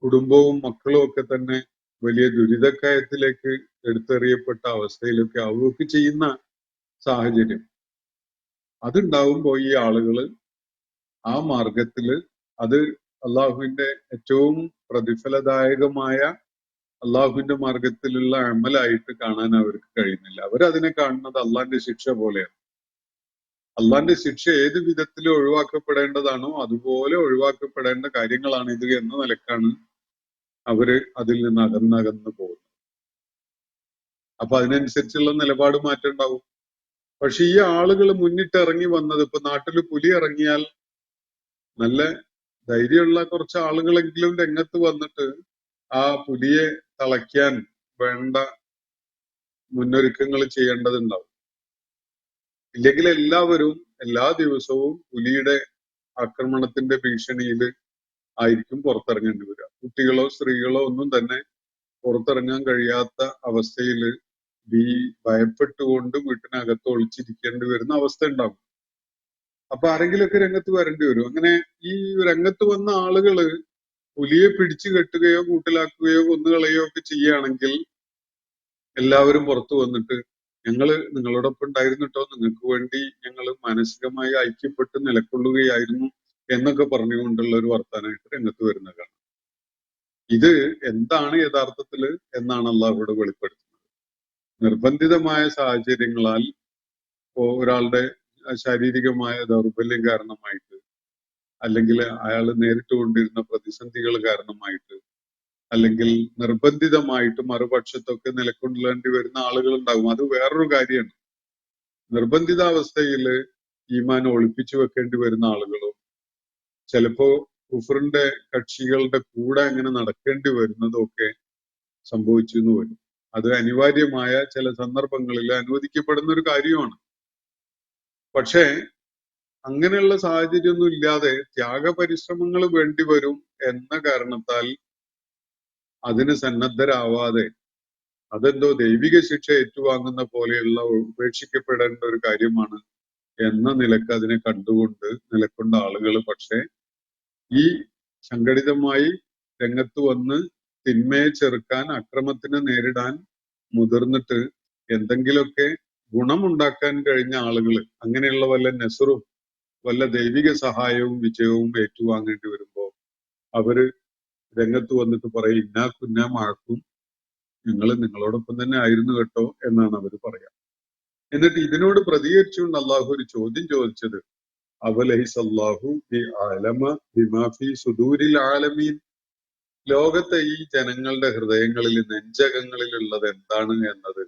കുടുംബവും മക്കളും ഒക്കെ തന്നെ വലിയ ദുരിതക്കയത്തിലേക്ക് എടുത്തെറിയപ്പെട്ട അവസ്ഥയിലൊക്കെ ആവുകയൊക്കെ ചെയ്യുന്ന സാഹചര്യം അതുണ്ടാവുമ്പോ ഈ ആളുകള് ആ മാർഗത്തില് അത് അള്ളാഹുവിന്റെ ഏറ്റവും പ്രതിഫലദായകമായ അള്ളാഹുവിന്റെ മാർഗത്തിലുള്ള അമലായിട്ട് കാണാൻ അവർക്ക് കഴിയുന്നില്ല. അവരതിനെ കാണുന്നത് അള്ളാഹിന്റെ ശിക്ഷ പോലെയാണ്. അള്ളാഹിന്റെ ശിക്ഷ ഏത് വിധത്തിൽ ഒഴിവാക്കപ്പെടേണ്ടതാണോ അതുപോലെ ഒഴിവാക്കപ്പെടേണ്ട കാര്യങ്ങളാണ് ഇത് എന്ന നിലക്കാണ് അവര് അതിൽ നിന്ന് അകന്നകന്ന് പോകുന്നത്. അപ്പൊ അതിനനുസരിച്ചുള്ള നിലപാട് മാറ്റം ഉണ്ടാവും. പക്ഷെ ഈ ആളുകൾ മുന്നിട്ടിറങ്ങി വന്നത്, ഇപ്പൊ നാട്ടിൽ പുലി ഇറങ്ങിയാൽ നല്ല ധൈര്യമുള്ള കുറച്ച് ആളുകളെങ്കിലും രംഗത്ത് വന്നിട്ട് ആ പുലിയെ തളയ്ക്കാൻ വേണ്ട മുന്നൊരുക്കങ്ങൾ ചെയ്യേണ്ടതുണ്ടാവും. ഇല്ലെങ്കിൽ എല്ലാവരും എല്ലാ ദിവസവും പുലിയുടെ ആക്രമണത്തിന്റെ ഭീഷണിയിൽ ആയിരിക്കും പുറത്തിറങ്ങേണ്ടി വരിക. കുട്ടികളോ സ്ത്രീകളോ ഒന്നും തന്നെ പുറത്തിറങ്ങാൻ കഴിയാത്ത അവസ്ഥയിൽ ഭയപ്പെട്ടുകൊണ്ട് വീട്ടിനകത്ത് ഒളിച്ചിരിക്കേണ്ടി വരുന്ന അവസ്ഥ ഉണ്ടാകും. അപ്പൊ ആരെങ്കിലുമൊക്കെ രംഗത്ത് വരേണ്ടി വരും. അങ്ങനെ ഈ രംഗത്ത് വന്ന ആളുകള് പുലിയെ പിടിച്ചു കെട്ടുകയോ കൂട്ടിലാക്കുകയോ കൊന്നുകളയോ ഒക്കെ ചെയ്യുകയാണെങ്കിൽ എല്ലാവരും പുറത്തു വന്നിട്ട് ഞങ്ങള് നിങ്ങളോടൊപ്പം ഉണ്ടായിരുന്നിട്ടോ, നിങ്ങൾക്ക് വേണ്ടി ഞങ്ങൾ മാനസികമായി ഐക്യപ്പെട്ട് നിലകൊള്ളുകയായിരുന്നു എന്നൊക്കെ പറഞ്ഞുകൊണ്ടുള്ള ഒരു വർത്താനായിട്ട് രംഗത്ത് വരുന്ന കാണാം. ഇത് എന്താണ് യഥാർത്ഥത്തില് എന്നാണ് അള്ളാഹുവിടെ വെളിപ്പെടുത്തുന്നത്. നിർബന്ധിതമായ സാഹചര്യങ്ങളാൽ ഒരാളുടെ ശാരീരികമായ ദൗർബല്യം കാരണമായിട്ട്, അല്ലെങ്കിൽ അയാൾ നേരിട്ടുകൊണ്ടിരുന്ന പ്രതിസന്ധികൾ കാരണമായിട്ട്, അല്ലെങ്കിൽ നിർബന്ധിതമായിട്ട് മറുപക്ഷത്തൊക്കെ നിലക്കൊള്ളേണ്ടി വരുന്ന ആളുകൾ ഉണ്ടാകും. അത് വേറൊരു കാര്യമാണ്. നിർബന്ധിതാവസ്ഥയിൽ ഈമാൻ ഒളിപ്പിച്ചു വെക്കേണ്ടി വരുന്ന ആളുകളും ചിലപ്പോ കുഫറിന്റെ കക്ഷികളുടെ കൂടെ അങ്ങനെ നടക്കേണ്ടി വരുന്നതും ഒക്കെ സംഭവിച്ചു എന്ന് വരും. അത് അനിവാര്യമായ ചില സന്ദർഭങ്ങളിൽ അനുവദിക്കപ്പെടുന്ന ഒരു കാര്യമാണ്. പക്ഷേ അങ്ങനെയുള്ള സാഹചര്യമൊന്നും ഇല്ലാതെ ത്യാഗപരിശ്രമങ്ങൾ വേണ്ടിവരും എന്ന കാരണത്താൽ അതിന് സന്നദ്ധരാവാതെ അതെന്തോ ദൈവിക ശിക്ഷ ഏറ്റുവാങ്ങുന്ന പോലെയുള്ള ഉപേക്ഷിക്കപ്പെടേണ്ട ഒരു കാര്യമാണ് എന്ന നിലക്ക് അതിനെ കണ്ടുകൊണ്ട് നിലക്കൊണ്ട ആളുകൾ പക്ഷെ ഈ സംഘടിതമായി രംഗത്ത് വന്ന് തിന്മയെ ചെറുക്കാൻ, അക്രമത്തിനെ നേരിടാൻ മുതിർന്നിട്ട് എന്തെങ്കിലുമൊക്കെ ഗുണമുണ്ടാക്കാൻ കഴിഞ്ഞ ആളുകൾ അങ്ങനെയുള്ള വല്ല നെസറും വല്ല ദൈവിക സഹായവും വിജയവും ഏറ്റുവാങ്ങേണ്ടി വരുമ്പോ അവര് രംഗത്ത് വന്നിട്ട് പറയും ഇന്നാ കുന്നാ മഴക്കും ഞങ്ങൾ നിങ്ങളോടൊപ്പം തന്നെ ആയിരുന്നു കേട്ടോ എന്നാണ് അവർ പറയാ. എന്നിട്ട് ഇതിനോട് പ്രതികരിച്ചുകൊണ്ട് അള്ളാഹു ഒരു ചോദ്യം ചോദിച്ചത് അവലൈസ് അല്ലാഹു ബി അലമ ബിമാ ഫീ സുദൂരിൽ ആലമീൻ, ലോകത്തെ ഈ ജനങ്ങളുടെ ഹൃദയങ്ങളിൽ നെഞ്ചകങ്ങളിൽ ഉള്ളത് എന്താണ് എന്നത്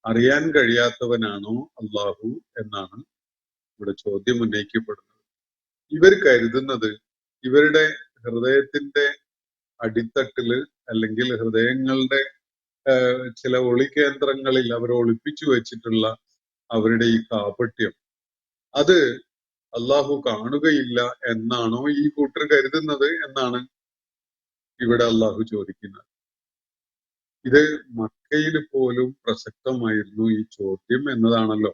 അറിയാൻ കഴിയാത്തവനാണോ അള്ളാഹു എന്നാണ് ഇവിടെ ചോദ്യം ഉന്നയിക്കപ്പെടുന്നത്. ഇവർ കരുതുന്നത് ഇവരുടെ ഹൃദയത്തിന്റെ അടിത്തട്ടില് അല്ലെങ്കിൽ ഹൃദയങ്ങളുടെ ചില ഒളികേന്ദ്രങ്ങളിൽ അവർ ഒളിപ്പിച്ചു വെച്ചിട്ടുള്ള അവരുടെ ഈ കാപട്യം അത് അള്ളാഹു കാണുകയില്ല എന്നാണോ ഈ കൂട്ടർ കരുതുന്നത് എന്നാണ് ഇവിടെ അള്ളാഹു ചോദിക്കുന്നത്. ഇത് മക്കയിൽ പോലും പ്രസക്തമായിരുന്നു ഈ ചോദ്യം എന്നതാണല്ലോ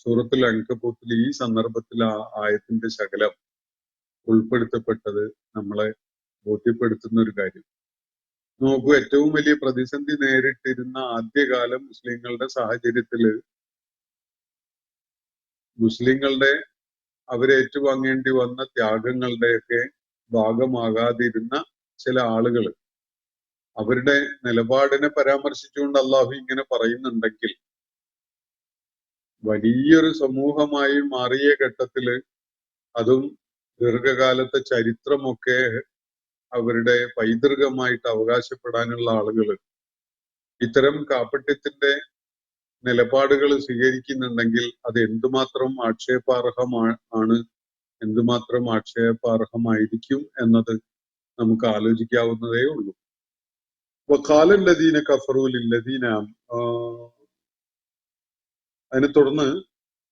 സൂറത്തുൽ അൻകബൂത്തിൽ ഈ സന്ദർഭത്തിൽ ആ ആയത്തിന്റെ ശകലം ഉൾപ്പെടുത്തപ്പെട്ടത് നമ്മളെ ബോധ്യപ്പെടുത്തുന്ന ഒരു കാര്യം. നോക്കൂ, ഏറ്റവും വലിയ പ്രതിസന്ധി നേരിട്ടിരുന്ന ആദ്യകാലം മുസ്ലിങ്ങളുടെ സാഹചര്യത്തില് മുസ്ലിങ്ങളുടെ അവരേറ്റുവാങ്ങേണ്ടി വന്ന ത്യാഗങ്ങളുടെയൊക്കെ ഭാഗമാകാതിരുന്ന ചില ആളുകൾ അവരുടെ നിലപാടിനെ പരാമർശിച്ചുകൊണ്ട് അള്ളാഹു ഇങ്ങനെ പറയുന്നുണ്ടെങ്കിൽ വലിയൊരു സമൂഹമായി മാറിയ ഘട്ടത്തില് അതും ദീർഘകാലത്തെ ചരിത്രമൊക്കെ അവരുടെ പൈതൃകമായിട്ട് അവകാശപ്പെടാനുള്ള ആളുകൾ ഇത്തരം കാപട്യത്തിന്റെ നിലപാടുകൾ സ്വീകരിക്കുന്നുണ്ടെങ്കിൽ അത് എന്തുമാത്രം ആക്ഷേപാർഹമാണ്, എന്തുമാത്രം ആക്ഷേപാർഹമായിരിക്കും എന്നത് നമുക്ക് ആലോചിക്കാവുന്നതേ ഉള്ളൂ. വഖാലല്ലദീന കഫറൂ ലില്ലദീന, അതിനെ തുടർന്ന്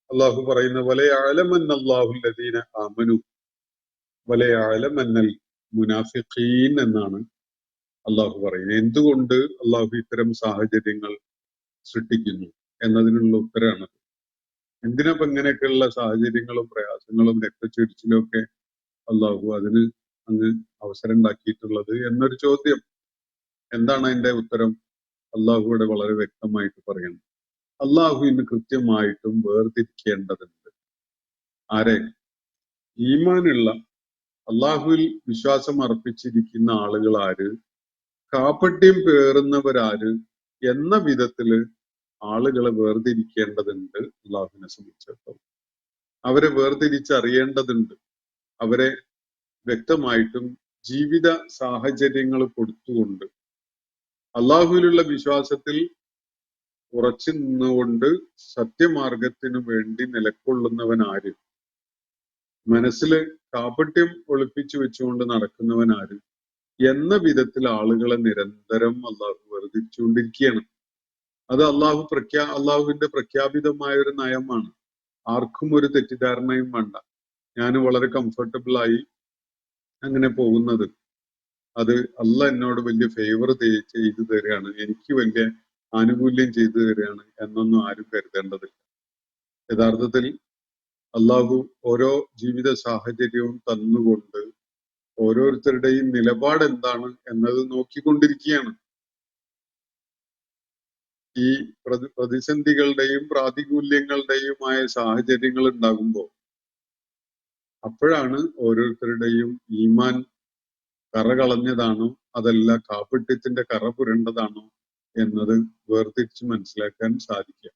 അള്ളാഹു പറയുന്ന വലയഅലമന്നല്ലാഹുല്ലദീന ആമനു വലയഅലമന്നൽ മുനാഫിഖീൻ എന്നാണ് അള്ളാഹു പറയുന്നത്. എന്തുകൊണ്ട് അള്ളാഹു ഇത്തരം സാഹചര്യങ്ങൾ സൃഷ്ടിക്കുന്നു എന്നതിനുള്ള ഉത്തരമാണ്. എന്തിനപ്പം ഇങ്ങനെയൊക്കെയുള്ള സാഹചര്യങ്ങളും പ്രയാസങ്ങളും രക്തച്ചൊരിച്ചിലും ഒക്കെ അള്ളാഹു അതിന് അങ്ങ് അവസരം ഉണ്ടാക്കിയിട്ടുള്ളത് എന്നൊരു ചോദ്യം. എന്താണ് അതിന്റെ ഉത്തരം? അള്ളാഹുവിടെ വളരെ വ്യക്തമായിട്ട് പറയണം. അള്ളാഹു ഇന്ന് കൃത്യമായിട്ടും വേർതിരിക്കേണ്ടതുണ്ട്. ആരെ? ഈമാനുള്ള അള്ളാഹുവിൽ വിശ്വാസം അർപ്പിച്ചിരിക്കുന്ന ആളുകൾ ആര്, കാപട്യം പേറുന്നവരാര് എന്ന വിധത്തില് ആളുകളെ വേർതിരിക്കേണ്ടതുണ്ട്. അള്ളാഹുവിനെ സംബന്ധിച്ചിടത്തോളം അവരെ വേർതിരിച്ചറിയേണ്ടതുണ്ട്. അവരെ വ്യക്തമായിട്ടും ജീവിത സാഹചര്യങ്ങൾ കൊടുത്തുകൊണ്ട് അള്ളാഹുവിലുള്ള വിശ്വാസത്തിൽ ഉറച്ചു നിന്നുകൊണ്ട് സത്യമാർഗത്തിനു വേണ്ടി നിലക്കൊള്ളുന്നവൻ ആര്, മനസ്സില് കാപട്യം ഒളിപ്പിച്ചു വെച്ചുകൊണ്ട് നടക്കുന്നവൻ ആര് എന്ന വിധത്തിൽ ആളുകളെ നിരന്തരം അള്ളാഹു വേർതിരിച്ചുകൊണ്ടിരിക്കുകയാണ്. അത് അള്ളാഹുവിന്റെ പ്രഖ്യാപിതമായ ഒരു നയമാണ്. ആർക്കും ഒരു തെറ്റിദ്ധാരണയും വേണ്ട. ഞാൻ വളരെ കംഫർട്ടബിൾ ആയി അങ്ങനെ പോകുന്നത് അത് അള്ളാഹ് എന്നോട് വലിയ ഫേവർ ചെയ്തു തരികയാണ്, എനിക്ക് വലിയ ആനുകൂല്യം ചെയ്തു തരികയാണ് എന്നൊന്നും ആരും കരുതേണ്ടതില്ല. യഥാർത്ഥത്തിൽ അള്ളാഹു ഓരോ ജീവിത സാഹചര്യവും തന്നുകൊണ്ട് ഓരോരുത്തരുടെയും നിലപാട് എന്താണ് എന്നത് നോക്കിക്കൊണ്ടിരിക്കുകയാണ്. ഈ പ്രതിസന്ധികളുടെയും പ്രാതികൂല്യങ്ങളുടെയുമായ സാഹചര്യങ്ങൾ ഉണ്ടാകുമ്പോൾ അപ്പോഴാണ് ഓരോരുത്തരുടെയും ഈമാൻ കറകളഞ്ഞതാണോ അതല്ല കാപട്യത്തിന്റെ കറ പുരണ്ടതാണോ എന്നത് വേർതിരിച്ച് മനസ്സിലാക്കാൻ സാധിക്കുക.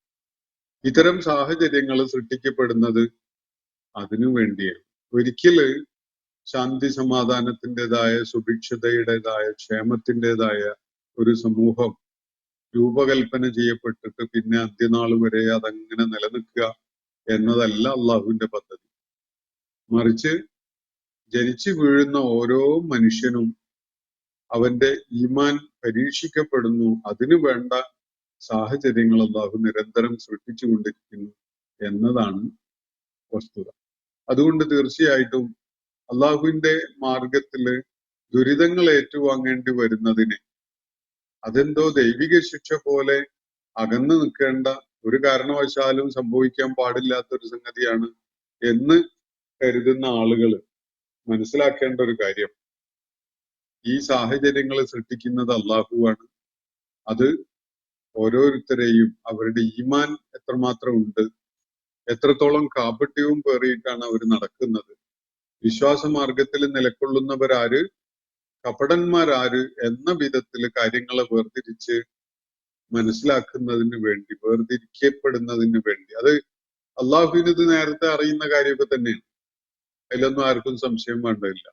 ഇത്തരം സാഹചര്യങ്ങൾ സൃഷ്ടിക്കപ്പെടുന്നത് അതിനു വേണ്ടിയാണ്. ഒരിക്കല് ശാന്തി സമാധാനത്തിൻ്റെതായ, സുഭിക്ഷതയുടേതായ, ക്ഷേമത്തിൻ്റെതായ ഒരു സമൂഹം രൂപകൽപ്പന ചെയ്യപ്പെട്ടിട്ട് പിന്നെ അന്ത്യനാൾ വരെ അതങ്ങനെ നിലനിൽക്കുക എന്നതല്ല അള്ളാഹുവിന്റെ പദ്ധതി. മറിച്ച് ജനിച്ചു വീഴുന്ന ഓരോ മനുഷ്യനും അവന്റെ ഈമാൻ പരീക്ഷിക്കപ്പെടുന്നു. അതിനു വേണ്ട സാഹചര്യങ്ങൾ അള്ളാഹു നിരന്തരം സൃഷ്ടിച്ചുകൊണ്ടിരിക്കുന്നു എന്നതാണ് വസ്തുത. അതുകൊണ്ട് തീർച്ചയായിട്ടും അള്ളാഹുവിന്റെ മാർഗത്തില് ദുരിതങ്ങൾ ഏറ്റുവാങ്ങേണ്ടി വരുന്നതിന് അതെന്തോ ദൈവിക ശിക്ഷ പോലെ അകന്നു നിൽക്കേണ്ട, ഒരു കാരണവശാലും സംഭവിക്കാൻ പാടില്ലാത്ത ഒരു സംഗതിയാണ് എന്ന് കരുതുന്ന ആളുകൾ മനസ്സിലാക്കേണ്ട ഒരു കാര്യം, ഈ സാഹചര്യങ്ങൾ സൃഷ്ടിക്കുന്നത് അള്ളാഹുവാണ്. അത് ഓരോരുത്തരെയും അവരുടെ ഈമാൻ എത്രമാത്രം ഉണ്ട്, എത്രത്തോളം കാപട്യവും പേറിയിട്ടാണ് അവർ നടക്കുന്നത്, വിശ്വാസമാർഗത്തിൽ നിലകൊള്ളുന്നവരാര്, കപടന്മാരാര് എന്ന വിധത്തിൽ കാര്യങ്ങളെ വേർതിരിച്ച് മനസ്സിലാക്കുന്നതിന് വേണ്ടി, വേർതിരിക്കപ്പെടുന്നതിന് വേണ്ടി, അത് അള്ളാഹുവിന് ഇത് നേരത്തെ അറിയുന്ന കാര്യമൊക്കെ തന്നെയാണ്. അതിലൊന്നും ആർക്കും സംശയം വേണ്ടതില്ല.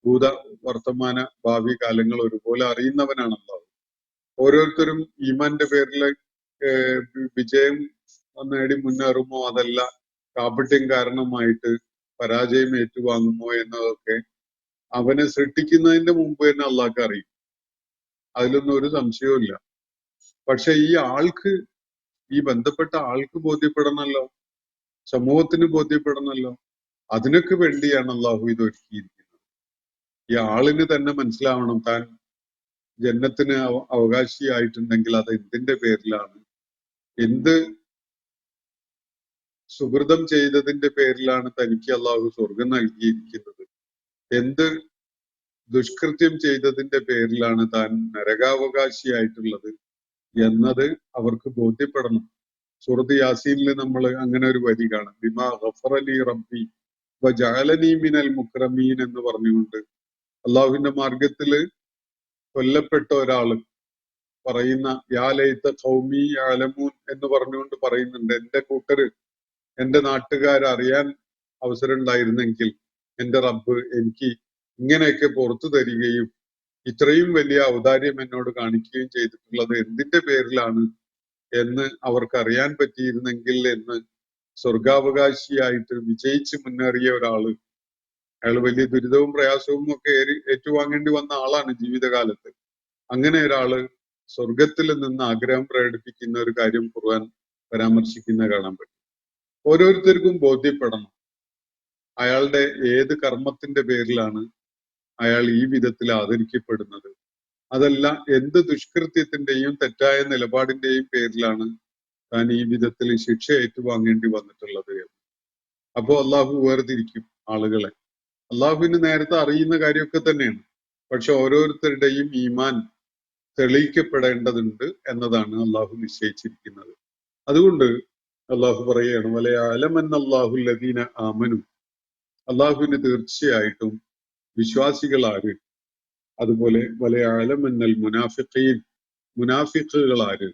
ഭൂത വർത്തമാന ഭാവി കാലങ്ങൾ ഒരുപോലെ അറിയുന്നവനാണ് അള്ളാഹു. ഓരോരുത്തരും ഈമാന്റെ പേരിൽ വിജയം നേടി മുന്നേറുമോ, അതല്ല കാപട്യം കാരണമായിട്ട് പരാജയം ഏറ്റുവാങ്ങുമോ എന്നതൊക്കെ അവനെ സൃഷ്ടിക്കുന്നതിന്റെ മുമ്പ് തന്നെ അള്ളാഹ്ക്ക് അറിയും. അതിലൊന്നും ഒരു സംശയവും ഇല്ല. പക്ഷെ ഈ ആൾക്ക്, ഈ ബന്ധപ്പെട്ട ആൾക്ക് ബോധ്യപ്പെടണമല്ലോ, സമൂഹത്തിന് ബോധ്യപ്പെടണമല്ലോ. അതിനൊക്കെ വേണ്ടിയാണ് അള്ളാഹു ഇത് ഒരുക്കിയിരിക്കുന്നത്. ഈ ആളിന് തന്നെ മനസ്സിലാവണം താൻ ജന്നത്തിന് അവകാശിയായിട്ടുണ്ടെങ്കിൽ അത് എന്തിന്റെ പേരിലാണ്, എന്ത് സുഹൃതം ചെയ്തതിന്റെ പേരിലാണ് തനിക്ക് അള്ളാഹു സ്വർഗം നൽകിയിരിക്കുന്നത്, എന്ത് ദുഷ്കൃത്യം ചെയ്തതിന്റെ പേരിലാണ് താൻ നരകാവകാശിയായിട്ടുള്ളത് എന്നത് അവർക്ക് ബോധ്യപ്പെടണം. സൂറത്ത് യാസീനിൽ നമ്മൾ അങ്ങനെ ഒരു വരി കാണും, ബിമാ ഗഫറലി റബ്ബി വജഅലനി മിനൽ മുക്രമീൻ എന്ന് പറഞ്ഞുകൊണ്ട് അള്ളാഹുവിന്റെ മാർഗത്തില് കൊല്ലപ്പെട്ട ഒരാള് പറയുന്ന യാ ലൈത ഖൗമി യഅലമൂൻ എന്ന് പറഞ്ഞുകൊണ്ട് പറയുന്നുണ്ട്, എന്റെ കൂട്ടര്, എന്റെ നാട്ടുകാർ അറിയാൻ അവസരം ഉണ്ടായിരുന്നെങ്കിൽ എന്റെ റബ്ബ് എനിക്ക് ഇങ്ങനെയൊക്കെ പുറത്തു തരികയും ഇത്രയും വലിയ ഔദാര്യം എന്നോട് കാണിക്കുകയും ചെയ്തിട്ടുള്ളത് എന്തിന്റെ പേരിലാണ് എന്ന് അവർക്ക് അറിയാൻ പറ്റിയിരുന്നെങ്കിൽ എന്ന് സ്വർഗാവകാശിയായിട്ട് വിജയിച്ച് മുന്നേറിയ ഒരാള്, അയാൾ വലിയ ദുരിതവും പ്രയാസവും ഒക്കെ ഏറ്റുവാങ്ങേണ്ടി വന്ന ആളാണ് ജീവിതകാലത്ത്. അങ്ങനെ ഒരാള് സ്വർഗത്തിൽ നിന്ന് ആഗ്രഹം പ്രകടിപ്പിക്കുന്ന ഒരു കാര്യം ഖുർആൻ പരാമർശിക്കുന്ന കാണാൻ പറ്റും. ഓരോരുത്തർക്കും ബോധ്യപ്പെടണം അയാളുടെ ഏത് കർമ്മത്തിന്റെ പേരിലാണ് അയാൾ ഈ വിധത്തിൽ ആദരിക്കപ്പെടുന്നത്, അതല്ല എന്ത് ദുഷ്കൃത്യത്തിന്റെയും തെറ്റായ നിലപാടിന്റെയും പേരിലാണ് താൻ ഈ വിധത്തിൽ ശിക്ഷ ഏറ്റുവാങ്ങേണ്ടി വന്നിട്ടുള്ളത് എന്ന്. അപ്പോ അള്ളാഹു വേർതിരിക്കും ആളുകളെ. അള്ളാഹുവിന് നേരത്തെ അറിയുന്ന കാര്യമൊക്കെ തന്നെയാണ്. പക്ഷെ ഓരോരുത്തരുടെയും ഈമാൻ തെളിയിക്കപ്പെടേണ്ടതുണ്ട് എന്നതാണ് അള്ളാഹു നിശ്ചയിച്ചിരിക്കുന്നത്. അതുകൊണ്ട് അള്ളാഹു പറയുകയാണ്, വലയഅലമന്നല്ലാഹുല്ലദീന ആമനു, അള്ളാഹുവിന് തീർച്ചയായിട്ടും വിശ്വാസികൾ ആര്, അതുപോലെ വലയഅലമന്നൽ മുനാഫിഖീൻ, മുനാഫിഖുകൾ ആര്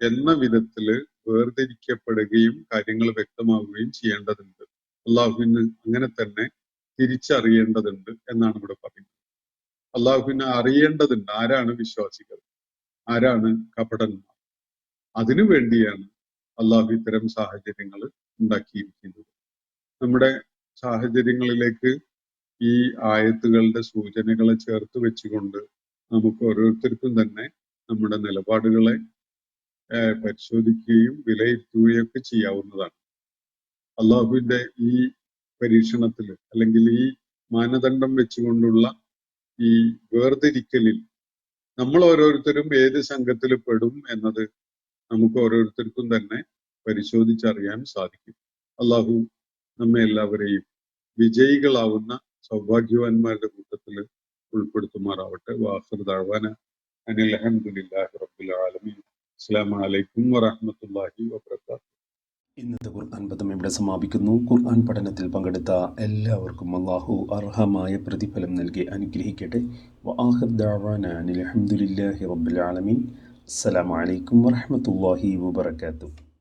എന്ന വിധത്തില് വേർതിരിക്കപ്പെടുകയും കാര്യങ്ങൾ വ്യക്തമാവുകയും ചെയ്യേണ്ടതുണ്ട്. അള്ളാഹുവിന് അങ്ങനെ തന്നെ തിരിച്ചറിയേണ്ടതുണ്ട് എന്നാണ് ഇവിടെ പറയുന്നത്. അള്ളാഹുവിനെ അറിയേണ്ടതുണ്ട് ആരാണ് വിശ്വാസികൾ, ആരാണ് കപടന്മാർ. അതിനു വേണ്ടിയാണ് അള്ളാഹു ഇത്തരം സാഹചര്യങ്ങൾ ഉണ്ടാക്കിയിരിക്കുന്നത്. നമ്മുടെ സാഹചര്യങ്ങളിലേക്ക് ഈ ആയത്തുകളുടെ സൂചനകളെ ചേർത്ത് വെച്ചുകൊണ്ട് നമുക്ക് ഓരോരുത്തർക്കും തന്നെ നമ്മുടെ നിലപാടുകളെ പരിശോധിക്കുകയും വിലയിരുത്തുകയും ഒക്കെ ചെയ്യാവുന്നതാണ്. അള്ളാഹുവിന്റെ ഈ പരീക്ഷണത്തിൽ അല്ലെങ്കിൽ ഈ മാനദണ്ഡം വെച്ചുകൊണ്ടുള്ള ഈ വേർതിരിക്കലിൽ നമ്മൾ ഓരോരുത്തരും ഏത് സംഘത്തിൽ പെടും എന്നത് നമുക്ക് ഓരോരുത്തർക്കും തന്നെ പരിശോധിച്ചറിയാൻ സാധിക്കും. അള്ളാഹു നമ്മെ എല്ലാവരെയും വിജയികളാവുന്ന സൗഭാഗ്യവാന്മാരുടെ കൂട്ടത്തിൽ ഉൾപ്പെടുത്തുമാറാവട്ടെ. വാഖിറു ദഅ്വാന അനിൽ ഹംദുലില്ലാഹി റബ്ബിൽ ആലമീൻ. അസ്സലാമു അലൈക്കും വറഹ്മത്തുള്ളാഹി വബറകാതുഹു. ഇന്നത്തെ ഖുർആൻ പദം ഇവിടെ സമാപിക്കുന്നു. ഖുർആൻ പഠനത്തിൽ പങ്കെടുത്ത എല്ലാവർക്കും അല്ലാഹു അർഹമായ പ്രതിഫലം നൽകി അനുഗ്രഹിക്കട്ടെ. വആഖിർ ദഅവാനാ അനിൽ ഹംദുലില്ലാഹി റബ്ബിൽ ആലമീൻ. അസ്സലാമു അലൈക്കും വറഹ്മത്തുള്ളാഹി വബറകാതുഹു.